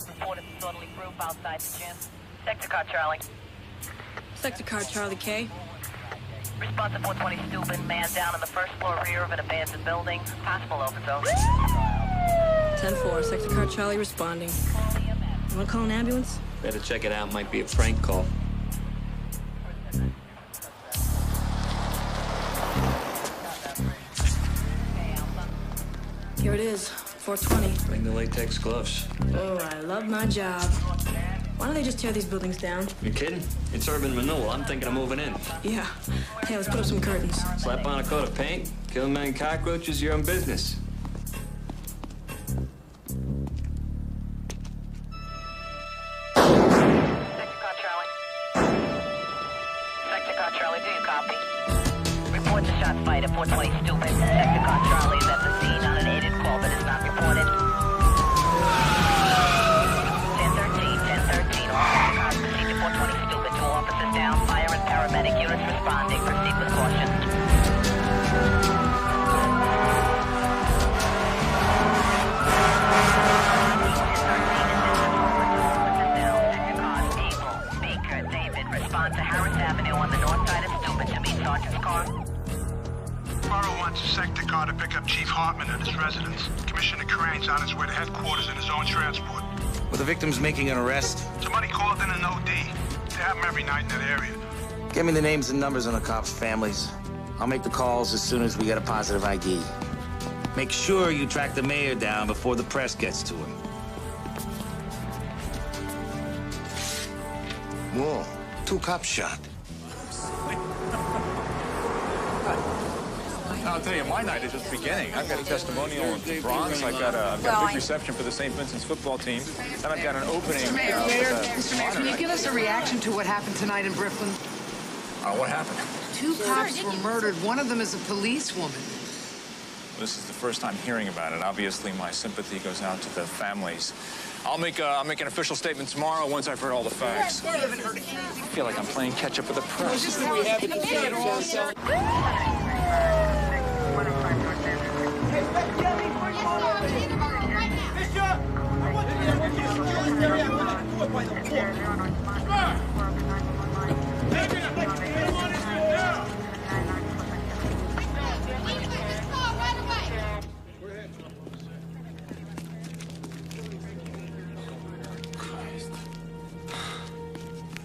Reported disorderly group outside the gym. Sector car Charlie. Sector car Charlie K. Response to 420 Steuben. Man down on the first floor rear of an abandoned building. Possible overdose. 10-4, Sector car Charlie responding. You wanna call an ambulance? Better check it out. Might be a prank call. Here it is, 420. Bring the latex gloves. Oh, I love my job. Why don't they just tear these buildings down? You kidding? It's urban renewal. I'm thinking of moving in. Yeah. Hey, let's put up some curtains. Slap on a coat of paint, kill a million cockroaches, your own business. Sector car Charlie. Sector car Charlie, do you copy? Report the shot fight at 420 Steuben. Sector car Charlie is at the scene on an aided call that is not reported. 1013, all cars proceed to 420 Steuben. 2 officers down. Fire and paramedic units responding. Proceed with caution. Respond to Harris Avenue on the north side of Steuben to meet Sergeant's car. Borough wants a sector car to pick up Chief Hartman at his residence. Commissioner Crane's on his way to headquarters in his own transport. Were the victims making an arrest? Somebody called in an OD. They have them every night in that area. Give me the names and numbers on the cops' families. I'll make the calls as soon as we get a positive ID. Make sure you track the mayor down before the press gets to him. Whoa, 2 cops shot. I'll tell you, my night is just beginning. I've got a testimonial in the Bronx. I've got a big reception for the St. Vincent's football team. And I've got an opening. Mr. Mayor, can you give us a reaction to what happened tonight in Brooklyn? What happened? 2 cops were murdered. One of them is a policewoman. This is the first time hearing about it. Obviously, my sympathy goes out to the families. I'll make an official statement tomorrow once I've heard all the facts. I feel like I'm playing catch up with the press.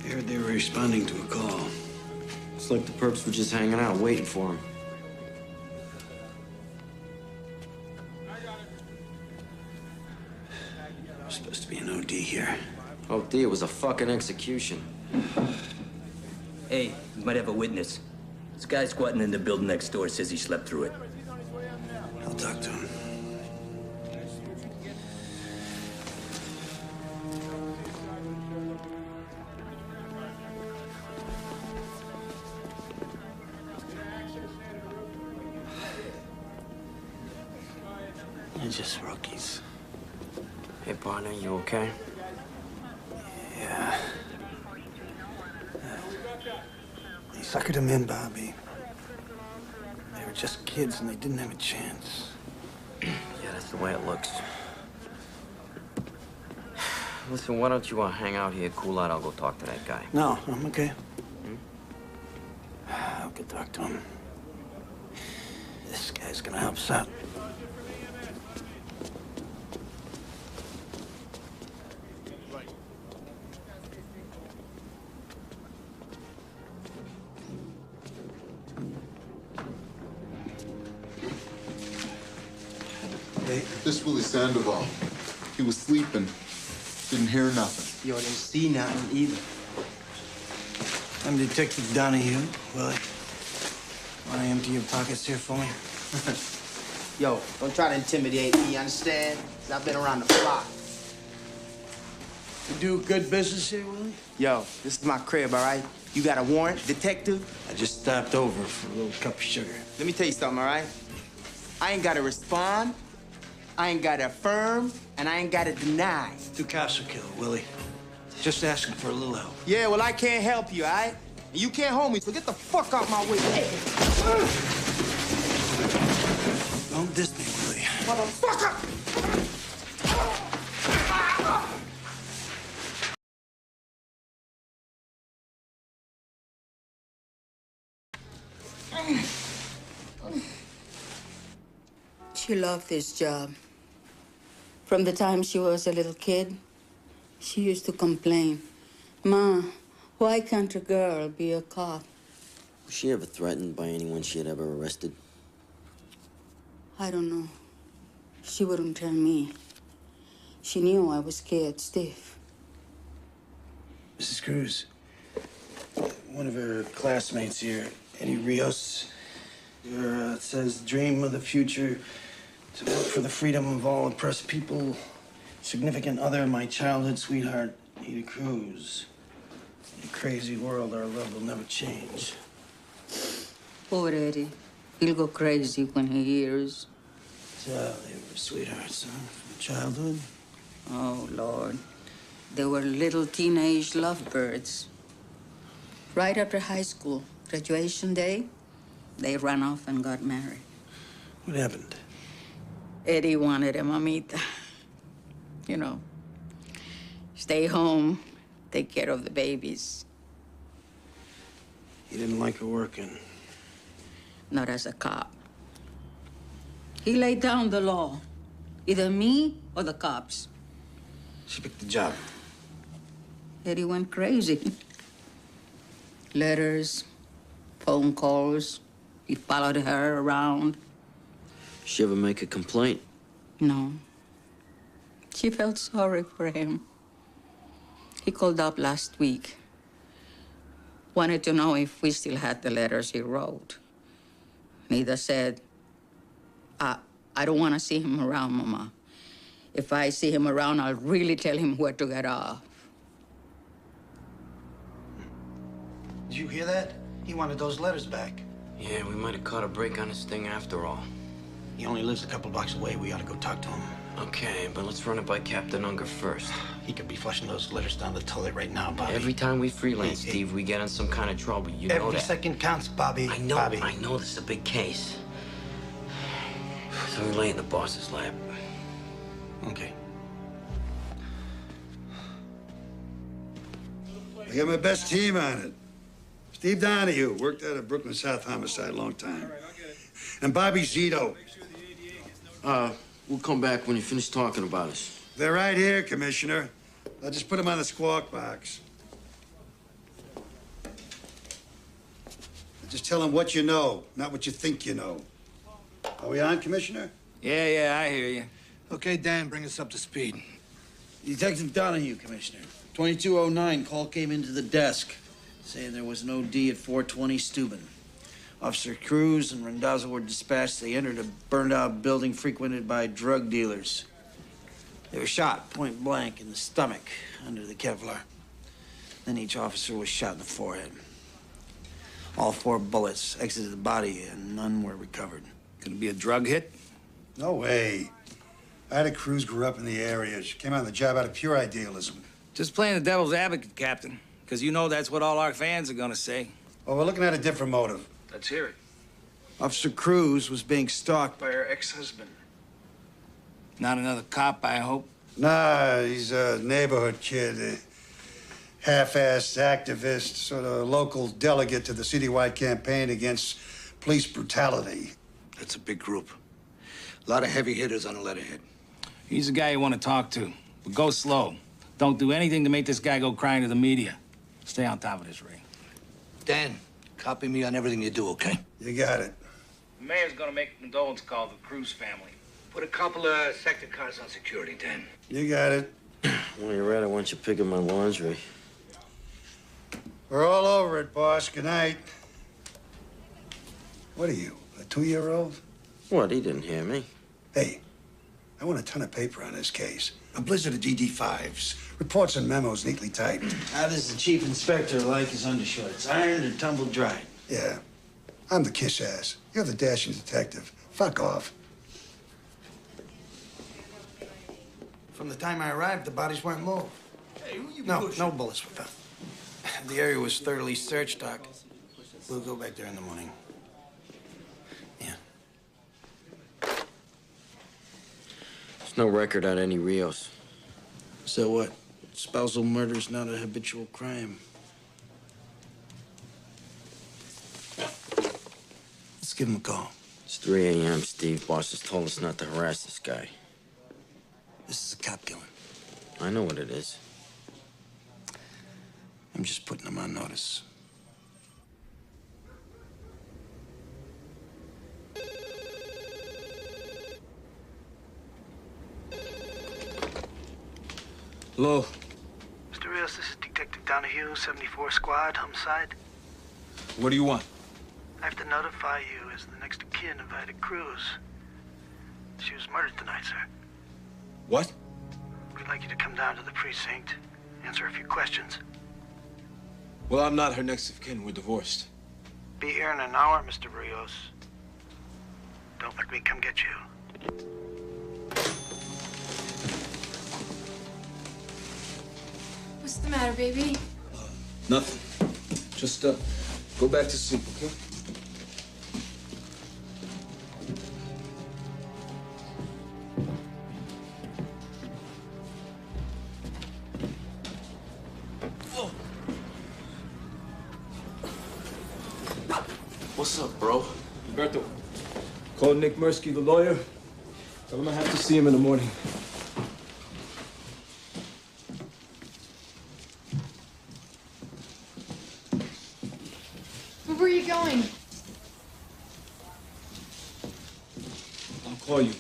I heard they were responding to a call. It's like the perps were just hanging out, waiting for him. There's supposed to be an OD here. OD, it was a fucking execution. Hey, we might have a witness. This guy squatting in the building next door says he slept through it. I'll talk to him. They're just rookies. Hey, partner, you okay? Yeah. They suckered them in, Bobby. They were just kids and they didn't have a chance. Yeah, that's the way it looks. Listen, why don't you hang out here, cool out? I'll go talk to that guy. No, I'm okay. I'll go talk to him. This guy's gonna help us out. This Willie Sandoval. He was sleeping. Didn't hear nothing. Yo, didn't see nothing either. I'm Detective Donahue. Willie, wanna empty your pockets here for me? Yo, don't try to intimidate me, you understand? 'Cause I've been around the block. You do good business here, Willie? Yo, this is my crib, all right? You got a warrant, detective? I just stopped over for a little cup of sugar. Let me tell you something, all right? I ain't gotta respond, I ain't gotta affirm, and I ain't gotta deny. 2 cops were killed, Willie. Just asking for a little help. Yeah, well, I can't help you, all right? And you can't hold me, so get the fuck out my way. Don't diss me, Willie. Motherfucker! She loved this job. From the time she was a little kid, she used to complain, "Ma, why can't a girl be a cop?" Was she ever threatened by anyone she had ever arrested? I don't know. She wouldn't tell me. She knew I was scared stiff. Mrs. Cruz, one of her classmates here, Eddie Rios, it says, dream of the future, to work for the freedom of all oppressed people, significant other, my childhood sweetheart, Ada Cruz. In a crazy world, our love will never change. Poor Eddie. He'll go crazy when he hears. So they were sweethearts, huh? From childhood? Oh, Lord. They were little teenage lovebirds. Right after high school, graduation day, they ran off and got married. What happened? Eddie wanted a mamita. You know, stay home, take care of the babies. He didn't like her working. Not as a cop. He laid down the law. Either me or the cops. She picked the job. Eddie went crazy. Letters, phone calls. He followed her around. She ever make a complaint? No. She felt sorry for him. He called up last week. Wanted to know if we still had the letters he wrote. Nida said, I don't want to see him around, Mama. If I see him around, I'll really tell him where to get off. Did you hear that? He wanted those letters back. Yeah, we might have caught a break on this thing after all. He only lives a couple blocks away. We ought to go talk to him. Okay, but let's run it by Captain Unger first. He could be flushing those letters down the toilet right now, Bobby. Every time we freelance, Steve, we get in some kind of trouble. You know that. Every second counts, Bobby. I know, Bobby. I know this is a big case. So we lay in the boss's lap. Okay. I got my best team on it. Steve Donahue worked out of Brooklyn South Homicide a long time. And Bobby Zito. We'll come back when you finish talking about us. They're right here, Commissioner. I'll just put them on the squawk box. Just tell them what you know, not what you think you know. Are we on, Commissioner? Yeah, I hear you. Okay, Dan, bring us up to speed. Detective Donahue, Commissioner. 2209, call came into the desk saying there was an OD at 420 Steuben. Officer Cruz and Randazzo were dispatched. They entered a burned-out building frequented by drug dealers. They were shot point blank in the stomach under the Kevlar. Then each officer was shot in the forehead. All 4 bullets exited the body and none were recovered. Could it be a drug hit? No way. Ida Cruz grew up in the area. She came on the job out of pure idealism. Just playing the devil's advocate, Captain. Because you know that's what all our fans are gonna say. Well, we're looking at a different motive. Let's hear it. Officer Cruz was being stalked by her ex-husband. Not another cop, I hope. Nah, he's a neighborhood kid. A half-assed activist, sort of local delegate to the citywide campaign against police brutality. That's a big group. A lot of heavy hitters on the letterhead. He's the guy you want to talk to. But go slow. Don't do anything to make this guy go crying to the media. Stay on top of this, Ray. Dan, copy me on everything you do, okay? You got it. The mayor's gonna make a condolence call to the Cruz family. Put a couple of sector cars on security, Dan. You got it. While you're at it, why don't you pick up my laundry? We're all over it, boss. Good night. What are you, a 2-year-old? What? He didn't hear me. Hey, I want a ton of paper on this case. A blizzard of DD5s, reports and memos neatly typed. How does the chief inspector like his undershorts? Ironed or tumbled dry? Yeah. I'm the kiss ass. You're the dashing detective. Fuck off. From the time I arrived, the bodies weren't moved. Hey, who you No bullets were found. The area was thoroughly searched, Doc. We'll go back there in the morning. Yeah. There's no record on any Rios. So what? Spousal murder's not a habitual crime. Let's give him a call. It's 3 a.m., Steve. Boss has told us not to harass this guy. This is a cop killing. I know what it is. I'm just putting him on notice. Hello. Mr. Rios, this is Detective Donahue, 74 Squad, homicide. What do you want? I have to notify you as the next of kin invited Cruz. She was murdered tonight, sir. What? We'd like you to come down to the precinct, answer a few questions. Well, I'm not her next of kin. We're divorced. Be here in an hour, Mr. Rios. Don't make me come get you. What's the matter, baby? Nothing. Just, go back to sleep, okay? What's up, bro? Roberto, call Nick Mirsky, the lawyer. Tell him I have to see him in the morning. Where were you going? I'll call you.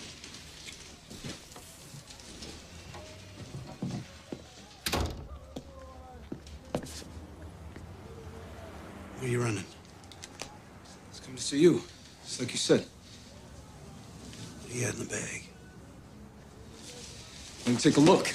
Where are you running? Come to see you. Just like you said. What do you had in the bag? Let me take a look.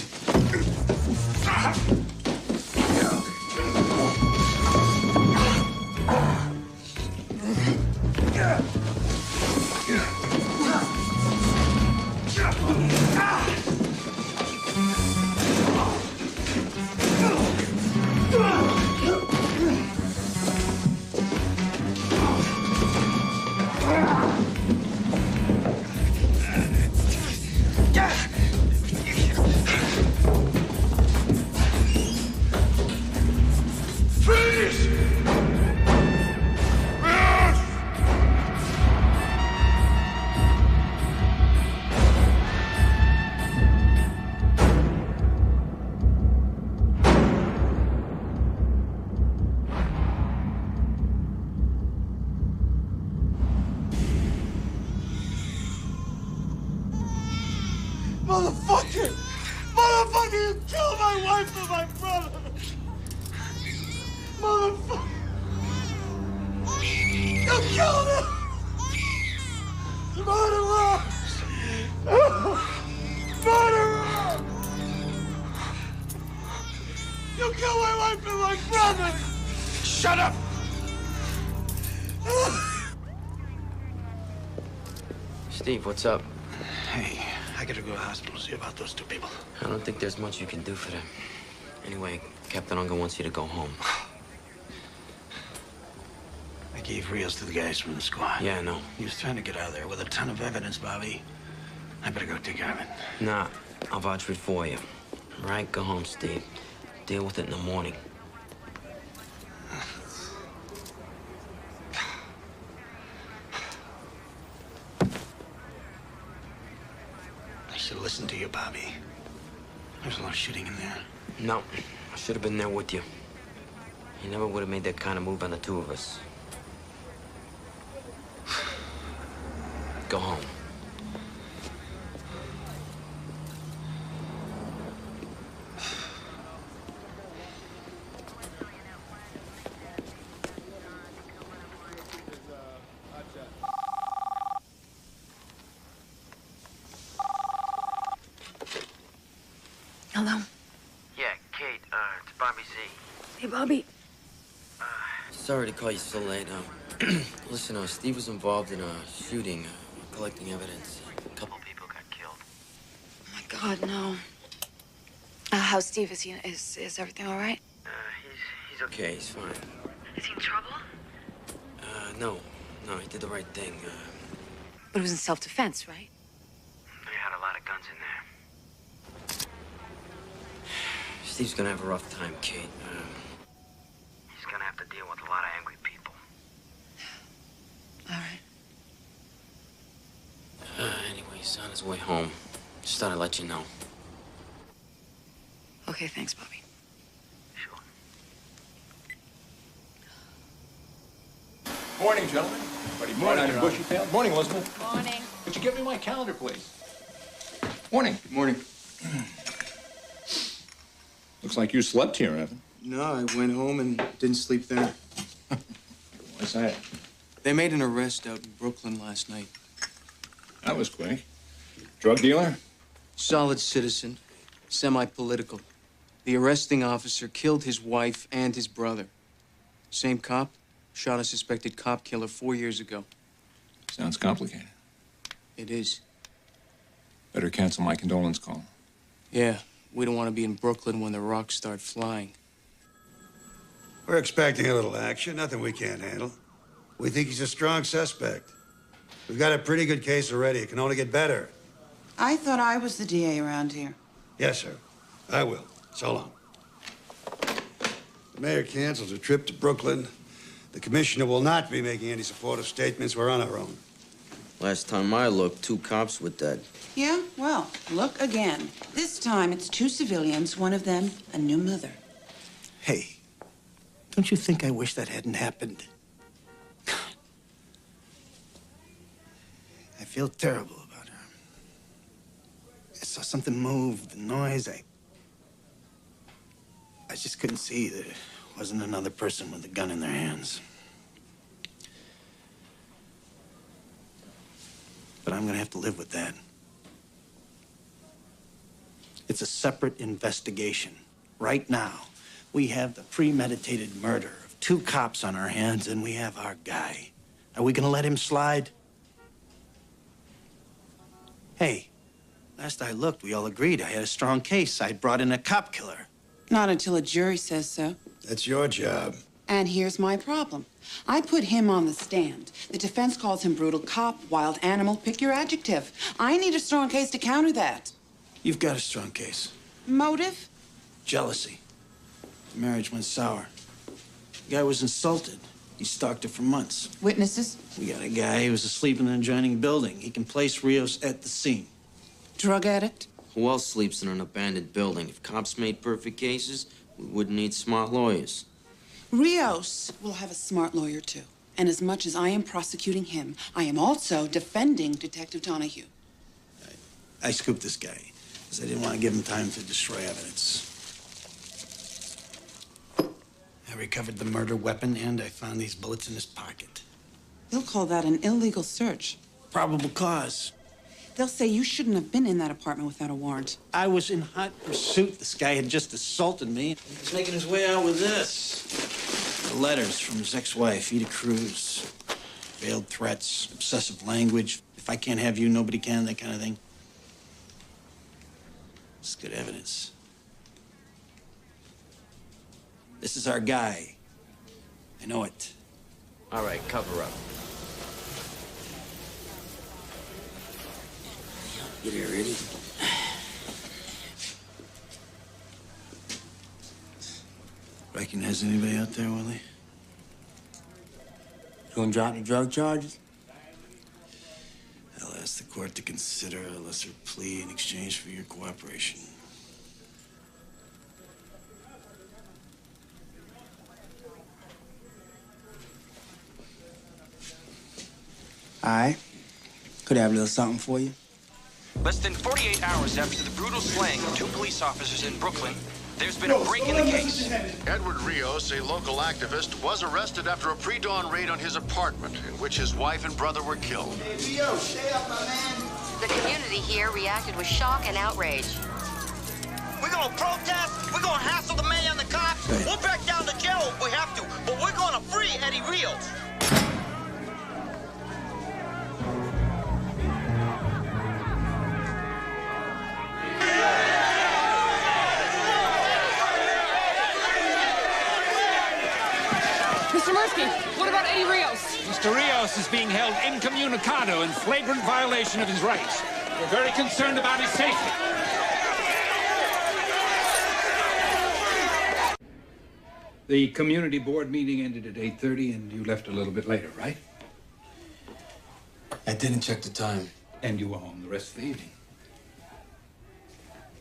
Motherfucker! Motherfucker, you killed my wife and my brother! Motherfucker! You killed him! Murderer! Murderer! You killed my wife and my brother! Shut up! Steve, what's up? Hey, I gotta go to the hospital to see about those two people. I don't think there's much you can do for them. Anyway, Captain Unger wants you to go home. I gave Rios to the guys from the squad. Yeah, I know. He was trying to get out of there with a ton of evidence, Bobby. I better go take care of it. Nah, I'll vouch for it for you. All right, go home, Steve. Deal with it in the morning. I should have listened to you, Bobby. There's a lot of shooting in there. No, I should have been there with you. You never would have made that kind of move on the two of us. Go home. Hello? Yeah, Kate, it's Bobby Z. Hey, Bobby. Sorry to call you so late. Listen, Steve was involved in a shooting, collecting evidence. A couple people got killed. Oh, my God, no. How's Steve? Is everything all right? He's okay. He's fine. Is he in trouble? No, he did the right thing. But it was in self-defense, right? They had a lot of guns in there. Steve's gonna have a rough time, Kate. He's gonna have to deal with a lot of angry people. All right. He's on his way home. Just thought I'd let you know. Okay, thanks, Bobby. Morning, gentlemen. Morning, bushy tail. Morning, Elizabeth. Morning. Would you give me my calendar, please? Morning. Good morning. Looks like you slept here, Evan. No, I went home and didn't sleep there. What's that? They made an arrest out in Brooklyn last night. That was quick. Drug dealer? Solid citizen, semi-political. The arresting officer killed his wife and his brother. Same cop shot a suspected cop killer 4 years ago. Sounds complicated. It is. Better cancel my condolence call. Yeah, we don't want to be in Brooklyn when the rocks start flying. We're expecting a little action, nothing we can't handle. We think he's a strong suspect. We've got a pretty good case already. It can only get better. I thought I was the DA around here. Yes, sir. I will. So long. The mayor cancels a trip to Brooklyn. The commissioner will not be making any supportive statements. We're on our own. Last time I looked, 2 cops were dead. Yeah? Well, look again. This time it's 2 civilians, one of them a new mother. Hey, don't you think I wish that hadn't happened? I feel terrible about her. I saw something move, the noise. I just couldn't see that it wasn't another person with a gun in their hands. But I'm gonna have to live with that. It's a separate investigation. Right now, we have the premeditated murder of 2 cops on our hands, and we have our guy. Are we gonna let him slide? Hey, last I looked, we all agreed I had a strong case. I brought in a cop killer. Not until a jury says so. That's your job. And here's my problem. I put him on the stand. The defense calls him brutal cop, wild animal, pick your adjective. I need a strong case to counter that. You've got a strong case. Motive? Jealousy. The marriage went sour. The guy was insulted. He stalked her for months. Witnesses? We got a guy who was asleep in an adjoining building. He can place Rios at the scene. Drug addict? Who else sleeps in an abandoned building? If cops made perfect cases, we wouldn't need smart lawyers. Rios will have a smart lawyer, too. And as much as I am prosecuting him, I am also defending Detective Donahue. I scooped this guy because I didn't want to give him time to destroy evidence. I recovered the murder weapon, and I found these bullets in his pocket. They'll call that an illegal search. Probable cause. They'll say you shouldn't have been in that apartment without a warrant. I was in hot pursuit. This guy had just assaulted me. He was making his way out with this. The letters from his ex-wife, Ida Cruz. Veiled threats, obsessive language. If I can't have you, nobody can, that kind of thing. It's good evidence. This is our guy. I know it. All right, cover up. Get here, ready? Recognize anybody out there, Willie? Gonna drop the drug charges? I'll ask the court to consider a lesser plea in exchange for your cooperation. All right. Could I have a little something for you? Less than 48 hours after the brutal slaying of 2 police officers in Brooklyn, there's been a break in the case. Edward Rios, a local activist, was arrested after a pre-dawn raid on his apartment in which his wife and brother were killed. Hey, Rios, stay up, my man. The community here reacted with shock and outrage. We're gonna protest, we're gonna hassle the mayor and the cops, we'll back down to jail if we have to, but we're gonna free Eddie Rios. Mr. Murphy, what about Eddie Rios? Mr. Rios is being held incommunicado in flagrant violation of his rights. We're very concerned about his safety. The community board meeting ended at 8:30, and you left a little bit later, right? I didn't check the time. And you were home the rest of the evening.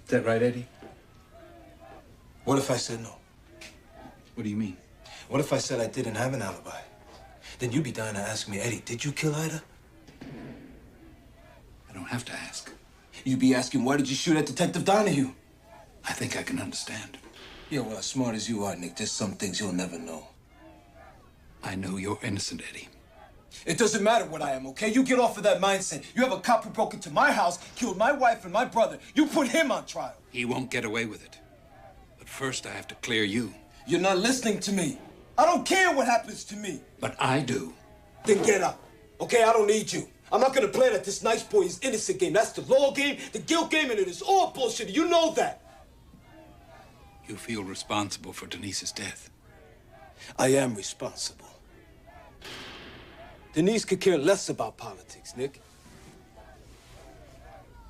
Is that right, Eddie? What if I said no? What do you mean? What if I said I didn't have an alibi? Then you'd be dying to ask me, Eddie, did you kill Ida? I don't have to ask. You'd be asking, why did you shoot at Detective Donahue? I think I can understand. Yeah, well, as smart as you are, Nick, there's some things you'll never know. I know you're innocent, Eddie. It doesn't matter what I am, okay? You get off of that mindset. You have a cop who broke into my house, killed my wife and my brother. You put him on trial. He won't get away with it. But first, I have to clear you. You're not listening to me. I don't care what happens to me. But I do. Then get up, okay? I don't need you. I'm not gonna play that this nice boy is innocent game. That's the law game, the guilt game, and it is all bullshit. You know that. You feel responsible for Denise's death. I am responsible. Denise could care less about politics, Nick.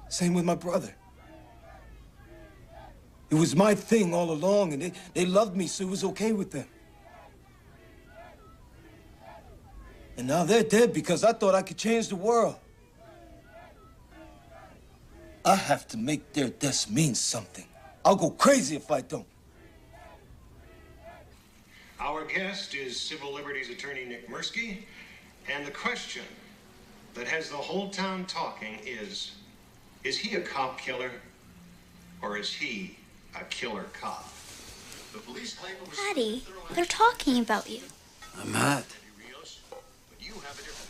Same with my brother. It was my thing all along, and they loved me, so it was okay with them. And now they're dead because I thought I could change the world. I have to make their deaths mean something. I'll go crazy if I don't. Our guest is civil liberties attorney Nick Mirsky, and the question that has the whole town talking is he a cop killer, or is he a killer cop? The police claim it was Daddy, they're talking about you. I'm not.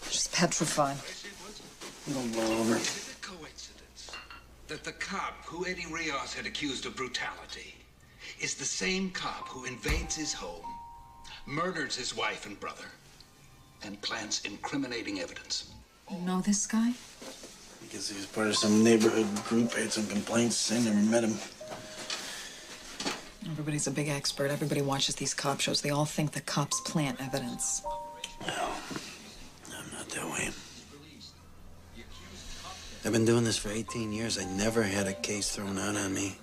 Just petrified. You don't blow over. Is it a coincidence that the cop who Eddie Rios had accused of brutality is the same cop who invades his home, murders his wife and brother, and plants incriminating evidence? You know this guy? I guess he was part of some neighborhood group, had some complaints. I never met him. Everybody's a big expert. Everybody watches these cop shows. They all think the cops plant evidence. No, I'm not that way. I've been doing this for 18 years. I never had a case thrown out on me.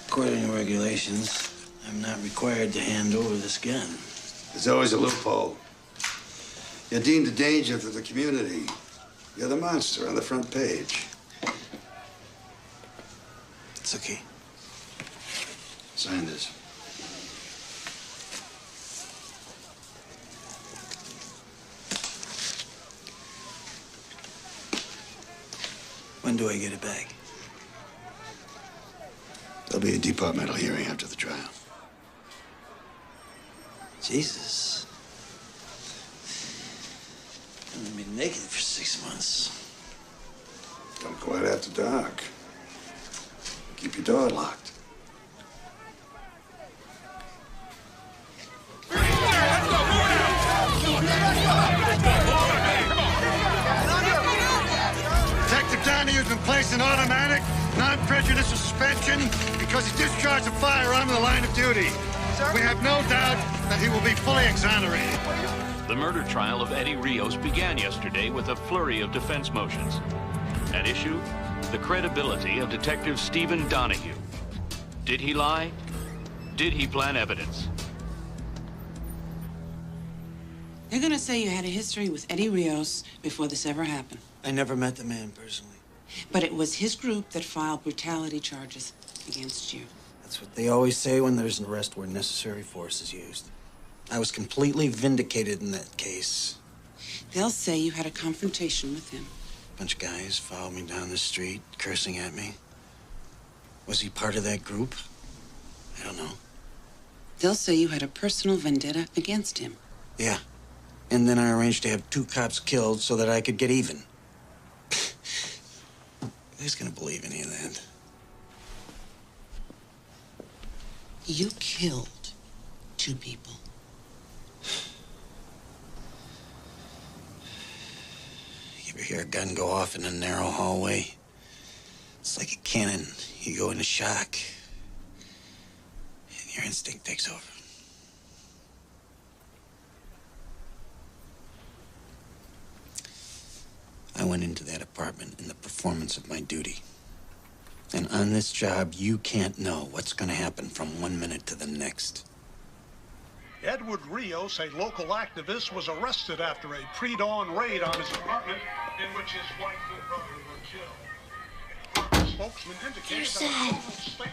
According to regulations, I'm not required to hand over this gun. There's always a loophole. You're deemed a danger to the community. You're the monster on the front page. It's okay. Sign this. When do I get it back? There'll be a departmental hearing after the trial. Jesus. I'm gonna be naked for 6 months. Don't go out after dark. Keep your door locked. Detective Donahue's been placed in automatic, non-prejudicial suspension because he discharged a firearm in the line of duty. We have no doubt that he will be fully exonerated. The murder trial of Eddie Rios began yesterday with a flurry of defense motions. At issue, the credibility of Detective Stephen Donahue. Did he lie? Did he plant evidence? They're gonna say you had a history with Eddie Rios before this ever happened. I never met the man personally. But it was his group that filed brutality charges against you. That's what they always say when there's an arrest where necessary force is used. I was completely vindicated in that case. They'll say you had a confrontation with him. A bunch of guys followed me down the street, cursing at me. Was he part of that group? I don't know. They'll say you had a personal vendetta against him. Yeah. And then I arranged to have 2 cops killed so that I could get even. Who's gonna believe any of that? You killed 2 people. You ever hear a gun go off in a narrow hallway? It's like a cannon. You go into shock, and your instinct takes over. I went into that apartment in the performance of my duty. And on this job, you can't know what's going to happen from one minute to the next. Edward Rios, a local activist, was arrested after a pre-dawn raid on his apartment in which his wife and brother were killed. A spokesman indicated that a formal statement.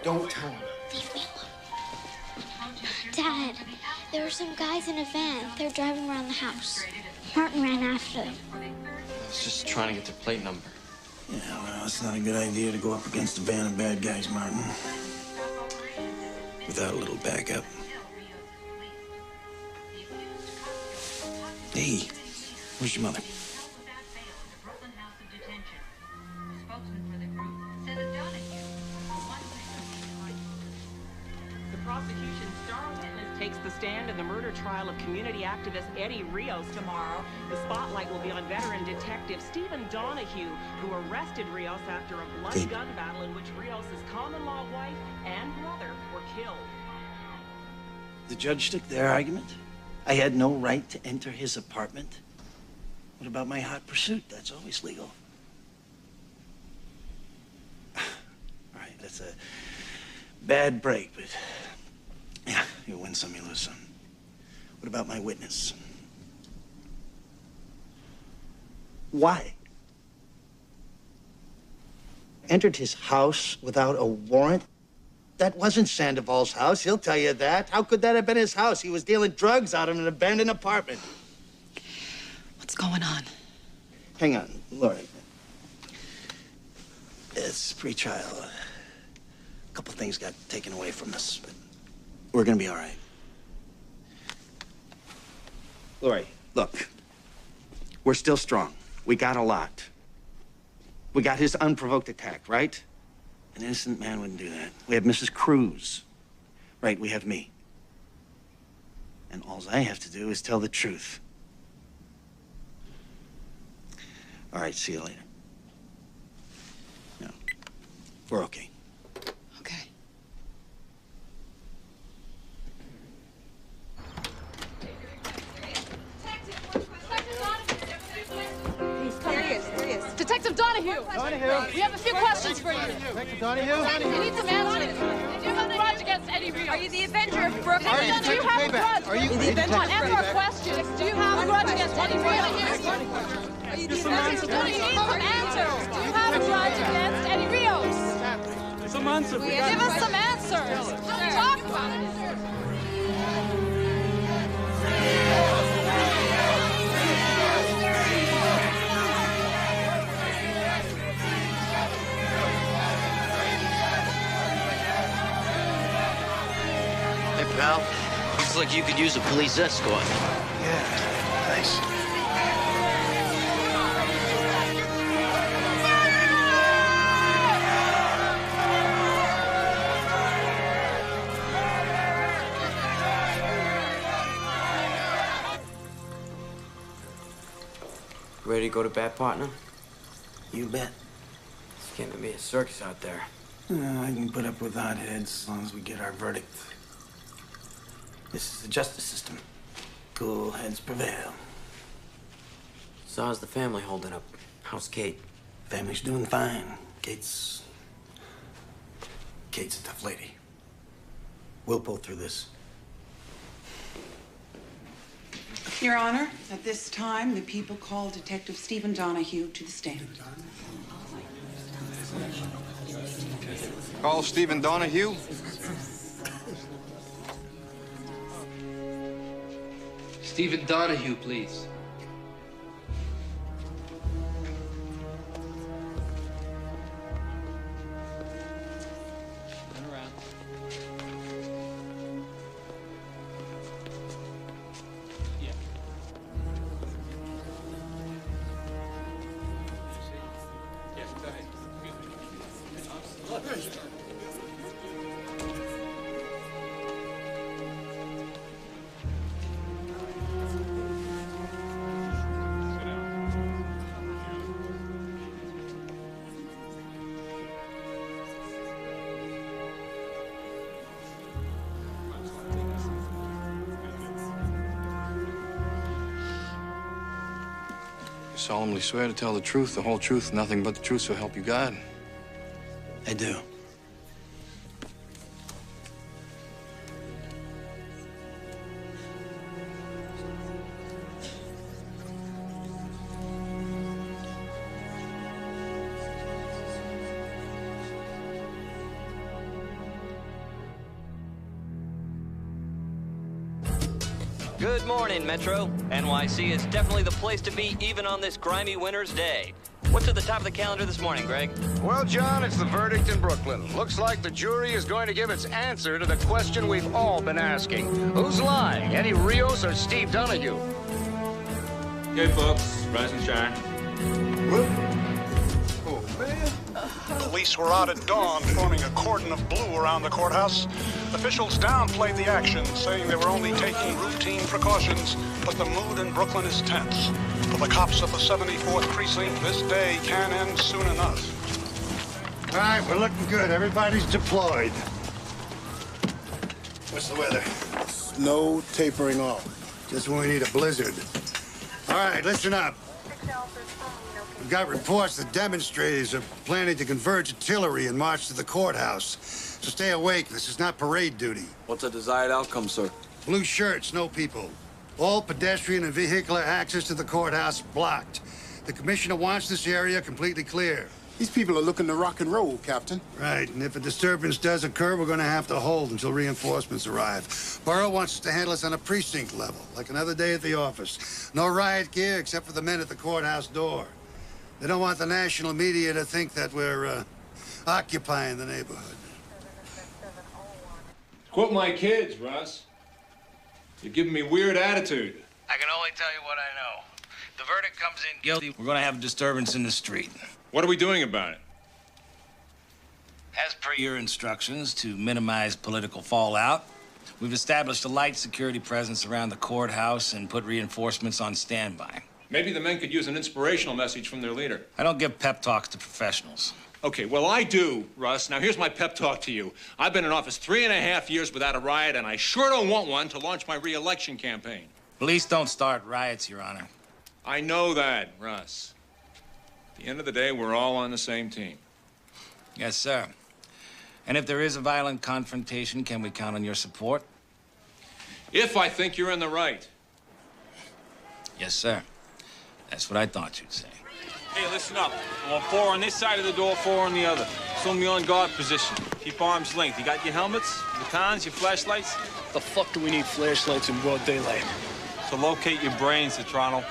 Don't tell him. Leave me alone. Dad, there were some guys in a van. They're driving around the house. Martin ran after them. I was just trying to get their plate number. Yeah, well, it's not a good idea to go up against a band of bad guys, Martin. Without a little backup. Hey, where's your mother? The prosecution's star witness takes the stand in the murder trial of community activist Eddie Rios tomorrow. The spotlight will be on veteran detective Stephen Donahue, who arrested Rios after a bloody gun battle in which Rios' common-law wife and brother were killed. The judge took their argument. I had no right to enter his apartment. What about my hot pursuit? That's always legal. All right, that's a bad break, but yeah, you win some, you lose some. What about my witness? Why? Entered his house without a warrant? That wasn't Sandoval's house, he'll tell you that. How could that have been his house? He was dealing drugs out of an abandoned apartment. What's going on? Hang on, Lori. It's pre-trial. A couple things got taken away from us, but we're gonna be all right. Lori, look. We're still strong. We got a lot. We got his unprovoked attack, right? An innocent man wouldn't do that. We have Mrs. Cruz. Right, we have me. And all I have to do is tell the truth. All right, see you later. No, we're okay. Okay. There he is. Detective Donahue. We have a few questions for you. Detective Donahue? We need some answers. Do you have a grudge against Eddie Rios? Are you the Avenger of Brooklyn? Are you Do you have a grudge? Are you the Come on, answer our questions. Do you have a grudge against Eddie Rios? Are you the Detective Donahue, you need some answers. Do you have a grudge against Eddie Rios? Some answers. Give us some answers. Talk about it. Hey, pal. Looks like you could use a police escort. Yeah, thanks. Ready to go to bat, partner? You bet. It's getting to be a circus out there. I can put up with hotheads as long as we get our verdict. This is the justice system. Cool heads prevail. So how's the family holding up? How's Kate? Family's doing fine. Kate's a tough lady. We'll pull through this. Your Honor, at this time, the people call Detective Stephen Donahue to the stand. Call Stephen Donahue. Stephen Donahue, please. Turn around. Yeah. Yes, go ahead. solemnly swear to tell the truth, the whole truth, nothing but the truth, so help you God? I do. Good morning, Metro. NYC is definitely the place to be, even on this grimy winter's day. What's at the top of the calendar this morning, Greg? Well, John, it's the verdict in Brooklyn. Looks like the jury is going to give its answer to the question we've all been asking. Who's lying, Eddie Rios or Steve Donahue? Okay, folks, rise and shine. Oh, man. Police were out at dawn, forming a cordon of blue around the courthouse. Officials downplayed the action, saying they were only taking routine precautions, but the mood in Brooklyn is tense. For the cops of the 74th Precinct, this day can end soon enough. All right, we're looking good. Everybody's deployed. What's the weather? Snow tapering off. Just when we need a blizzard. All right, listen up. We've got reports that demonstrators are planning to converge artillery and march to the courthouse. So stay awake. This is not parade duty. What's the desired outcome, sir? Blue shirts, no people. All pedestrian and vehicular access to the courthouse blocked. The commissioner wants this area completely clear. These people are looking to rock and roll, Captain. Right, and if a disturbance does occur, we're going to have to hold until reinforcements arrive. Borough wants us to handle this on a precinct level, like another day at the office. No riot gear except for the men at the courthouse door. They don't want the national media to think that we're occupying the neighborhood. Quote my kids, Russ. You're giving me weird attitude. I can only tell you what I know. The verdict comes in guilty. We're going to have a disturbance in the street. What are we doing about it? As per your instructions, to minimize political fallout, we've established a light security presence around the courthouse and put reinforcements on standby. Maybe the men could use an inspirational message from their leader. I don't give pep talks to professionals. Okay, well, I do, Russ. Now, here's my pep talk to you. I've been in office 3.5 years without a riot, and I sure don't want one to launch my re-election campaign. Police don't start riots, Your Honor. I know that, Russ. At the end of the day, we're all on the same team. Yes, sir. And if there is a violent confrontation, can we count on your support? If I think you're in the right. Yes, sir. That's what I thought you'd say. Hey, listen up. I want 4 on this side of the door, 4 on the other. It's only on guard position. Keep arms length. You got your helmets, your cons, your flashlights? The fuck do we need flashlights in broad daylight? To locate your brains, Toronto.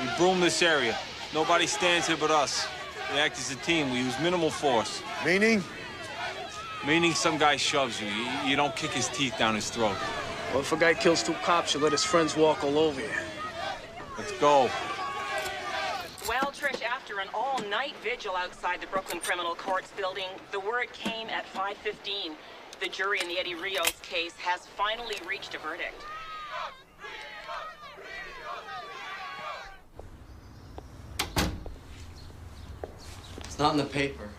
We broom this area. Nobody stands here but us. We act as a team. We use minimal force. Meaning? Meaning some guy shoves you. You don't kick his teeth down his throat. Well, if a guy kills 2 cops, you let his friends walk all over you. Let's go. Well, Trish, after an all-night vigil outside the Brooklyn Criminal Courts building, the word came at 5:15. The jury in the Eddie Rios case has finally reached a verdict. It's not in the paper.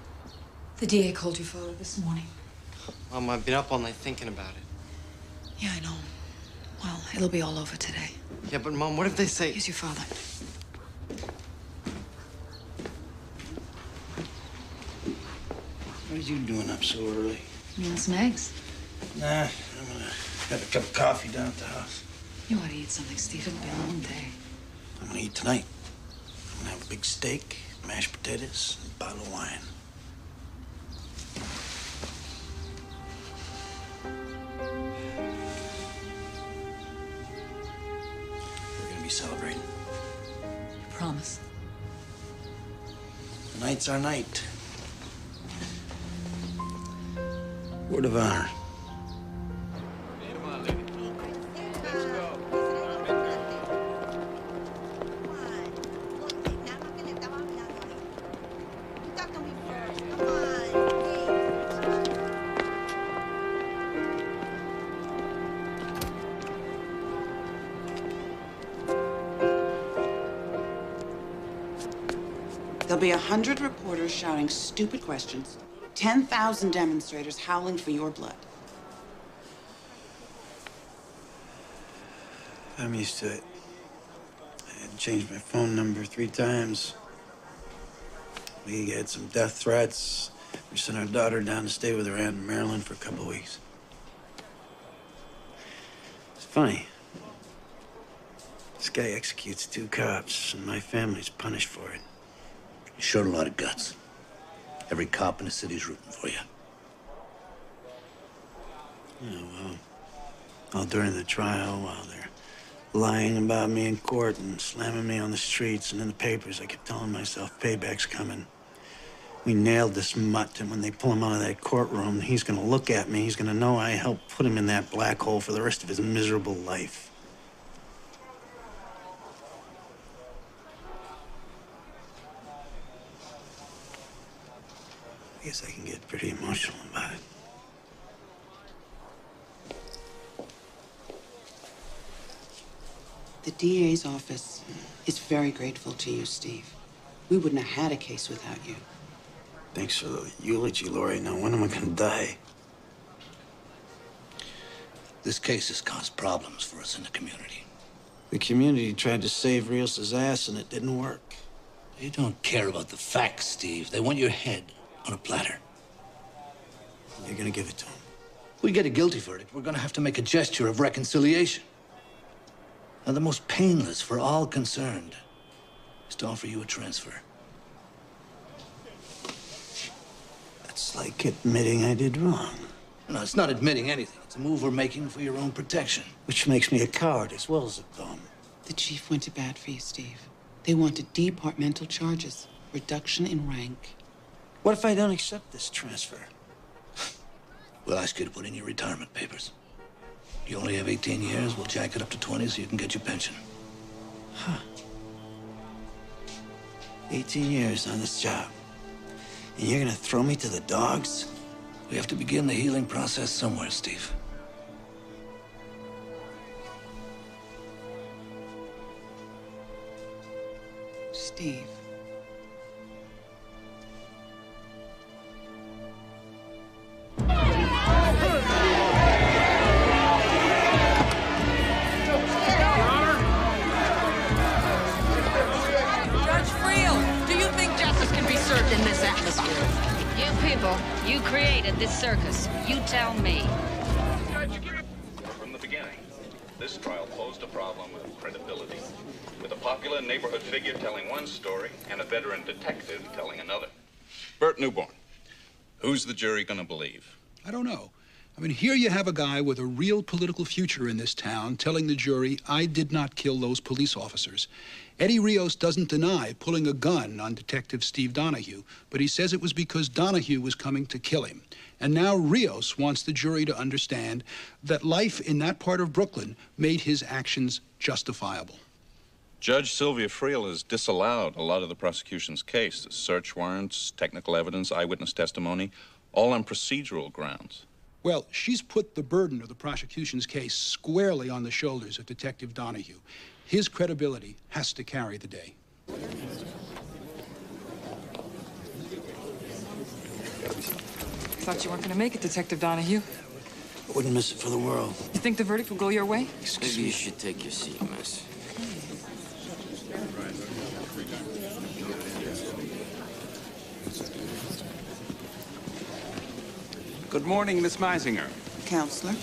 The DA called your father this morning. Mom, I've been up all night thinking about it. Yeah, I know. Well, it'll be all over today. Yeah, but Mom, what if they say... Here's your father. What are you doing up so early? You want some eggs? Nah, I'm gonna have a cup of coffee down at the house. You ought to eat something, Steve. It'll be a long day. I'm gonna eat tonight. I'm gonna have a big steak, mashed potatoes, and a bottle of wine. We're gonna be celebrating. You promise? Tonight's our night. Word of honor. There'll be 100 reporters shouting stupid questions, 10,000 demonstrators howling for your blood. I'm used to it. changed my phone number 3 times. We had some death threats. We sent our daughter down to stay with her aunt in Maryland for a couple of weeks. It's funny. This guy executes 2 cops, and my family's punished for it. You showed a lot of guts. Every cop in the city's rooting for you. Yeah, well, all during the trial, while they're lying about me in court and slamming me on the streets and in the papers, I kept telling myself, payback's coming. We nailed this mutt, and when they pull him out of that courtroom, he's gonna look at me, he's gonna know I helped put him in that black hole for the rest of his miserable life. I guess I can get pretty emotional about it. The DA's office is very grateful to you, Steve. We wouldn't have had a case without you. Thanks for the eulogy, Lori. Now, when am I gonna die? This case has caused problems for us in the community. The community tried to save Rios' ass, and it didn't work. They don't care about the facts, Steve. They want your head on a platter. You're gonna give it to him. We get a guilty verdict, we're gonna have to make a gesture of reconciliation. Now, the most painless for all concerned is to offer you a transfer. It's like admitting I did wrong. No, it's not admitting anything. It's a move we're making for your own protection. Which makes me a coward as well as a bum. The chief went to bat for you, Steve. They wanted departmental charges, reduction in rank. What if I don't accept this transfer? We'll ask you to put in your retirement papers. You only have 18 years. We'll jack it up to 20 so you can get your pension. Huh. 18 years on this job. And you're gonna throw me to the dogs? We have to begin the healing process somewhere, Steve. Steve. In this atmosphere. You people, you created this circus. You tell me. From the beginning, this trial posed a problem of credibility, with a popular neighborhood figure telling one story and a veteran detective telling another. Bert Newborn, who's the jury gonna believe? I don't know. I mean, here you have a guy with a real political future in this town telling the jury, I did not kill those police officers. Eddie Rios doesn't deny pulling a gun on Detective Steve Donahue, but he says it was because Donahue was coming to kill him. And now Rios wants the jury to understand that life in that part of Brooklyn made his actions justifiable. Judge Sylvia Friel has disallowed a lot of the prosecution's case. Search warrants, technical evidence, eyewitness testimony, all on procedural grounds. Well, she's put the burden of the prosecution's case squarely on the shoulders of Detective Donahue. His credibility has to carry the day. Thought you weren't going to make it, Detective Donahue. I wouldn't miss it for the world. You think the verdict will go your way? Maybe you should take your seat, miss. Good morning, Miss Meisinger. Counselor?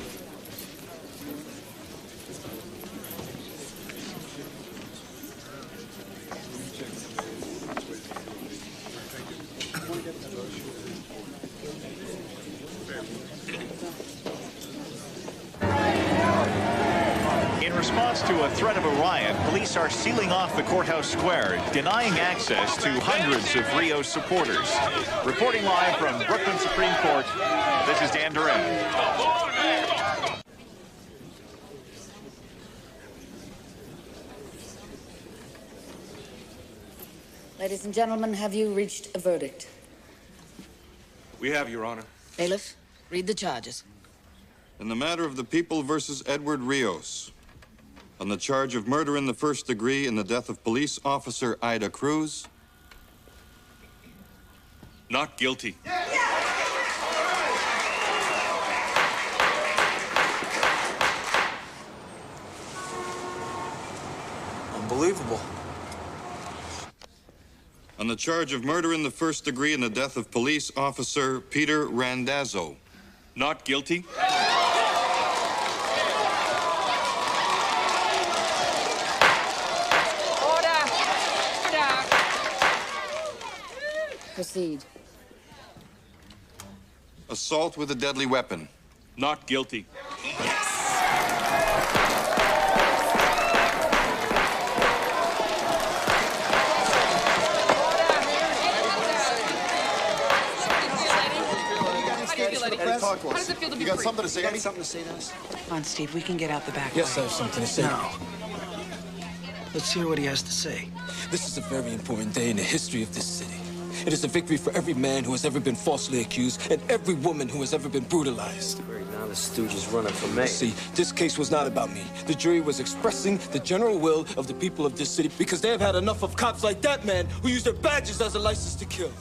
In response to a threat of a riot, police are sealing off the courthouse square, denying access to hundreds of Rios supporters. Reporting live from Brooklyn Supreme Court, this is Dan Duran. Ladies and gentlemen, have you reached a verdict? We have, Your Honor. Bailiff, read the charges. In the matter of the People versus Edward Rios, on the charge of murder in the first degree in the death of police officer Ida Cruz. Not guilty. Unbelievable. on the charge of murder in the first degree in the death of police officer Peter Randazzo. Not guilty. Proceed. Assault with a deadly weapon. Not guilty. How does it feel to be free? Something to say to us? Come on, Steve, we can get out the back Yes, I way. have something to say. No. Let's hear what he has to say. This is a very important day in the history of this city. It is a victory for every man who has ever been falsely accused and every woman who has ever been brutalized. Right now, the stooge is running for mayor. See, this case was not about me. The jury was expressing the general will of the people of this city because they have had enough of cops like that man who use their badges as a license to kill.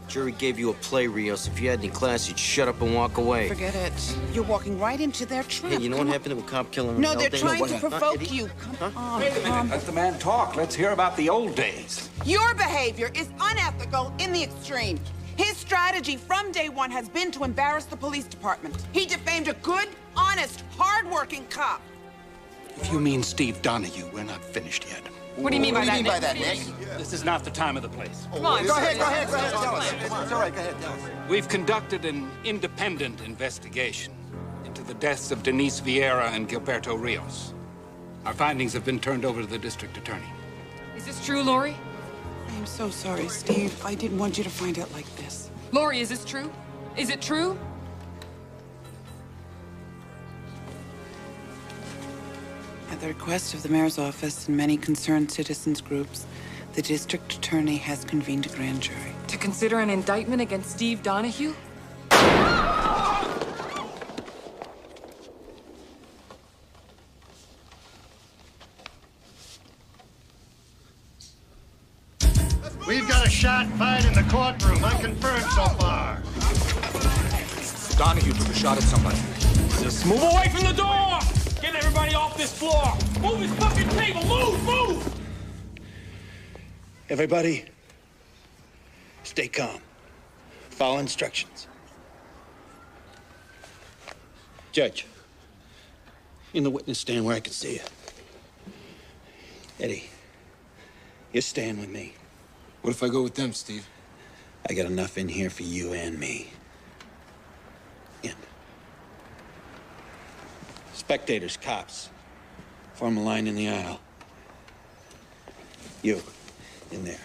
Jury gave you a play, Rios. If you had any class, you'd shut up and walk away. Forget it. You're walking right into their trap. Hey, you know what happened to a cop killing? No, they're trying to provoke you. Come on. Wait a minute. Let the man talk. Let's hear about the old days. Your behavior is unethical in the extreme. His strategy from day one has been to embarrass the police department. He defamed a good, honest, hard-working cop. If you mean Steve Donahue, we're not finished yet. What do you mean by that, Nick? This is not the time of the place. Come on, Go ahead. Tell us. It's all right. Go ahead. Tell us. We've conducted an independent investigation into the deaths of Denise Vieira and Gilberto Rios. Our findings have been turned over to the district attorney. Is this true, Lori? I'm so sorry, Steve. I didn't want you to find out like this. Lori, is this true? Is it true? At the request of the mayor's office and many concerned citizens groups, the district attorney has convened a grand jury. To consider an indictment against Steve Donahue? We've got a shot fired in the courtroom. Unconfirmed so far. Donahue took a shot at somebody. Just move away from the door! Get everybody off this floor! Move his fucking table! Move! Everybody, stay calm. Follow instructions. Judge, in the witness stand where I can see you. Eddie, you're staying with me. What if I go with them, Steve? I got enough in here for you and me. In. Spectators, cops, form a line in the aisle. You, in there.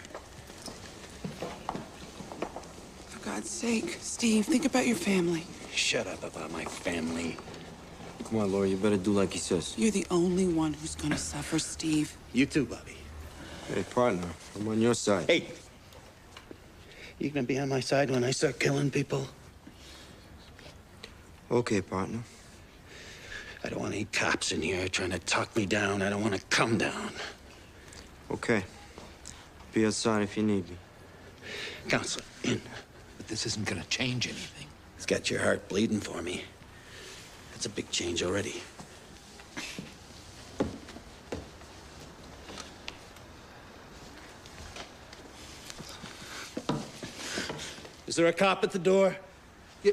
For God's sake, Steve, think about your family. Shut up about my family. Come on, Laura, you better do like he says. You're the only one who's gonna suffer, Steve. You too, Bobby. Hey, partner, I'm on your side. Hey! You gonna be on my side when I start killing people? Okay, partner. I don't want any cops in here trying to talk me down. I don't want to come down. Okay. Be outside if you need me. Counselor, in. But this isn't gonna change anything. It's got your heart bleeding for me. That's a big change already. Is there a cop at the door?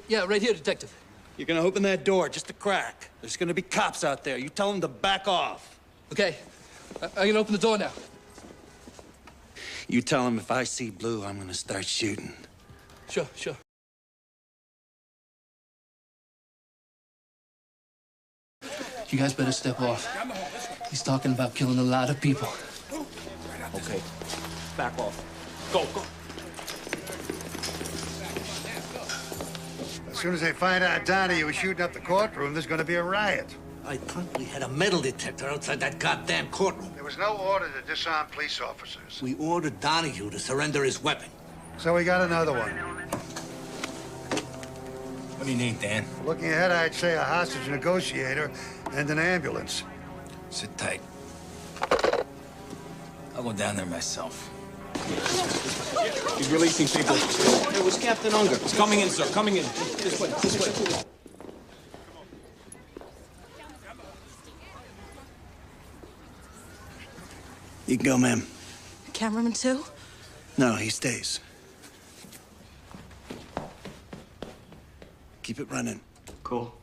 Yeah, right here, Detective. You're gonna open that door just a crack. There's gonna be cops out there. You tell them to back off. Okay. I'm gonna open the door now. You tell them if I see blue, I'm gonna start shooting. Sure. You guys better step off. He's talking about killing a lot of people. Okay. Back off. Go. As soon as they find out Donahue was shooting up the courtroom, there's going to be a riot. I thought we had a metal detector outside that goddamn courtroom. There was no order to disarm police officers. We ordered Donahue to surrender his weapon. So we got another one. What do you need, Dan? Looking ahead, I'd say a hostage negotiator and an ambulance. Sit tight. I'll go down there myself. He's releasing people. It was Captain Unger. He's coming in, sir. Coming in. This way. You can go, ma'am. Cameraman too? No, he stays. Keep it running. Cool.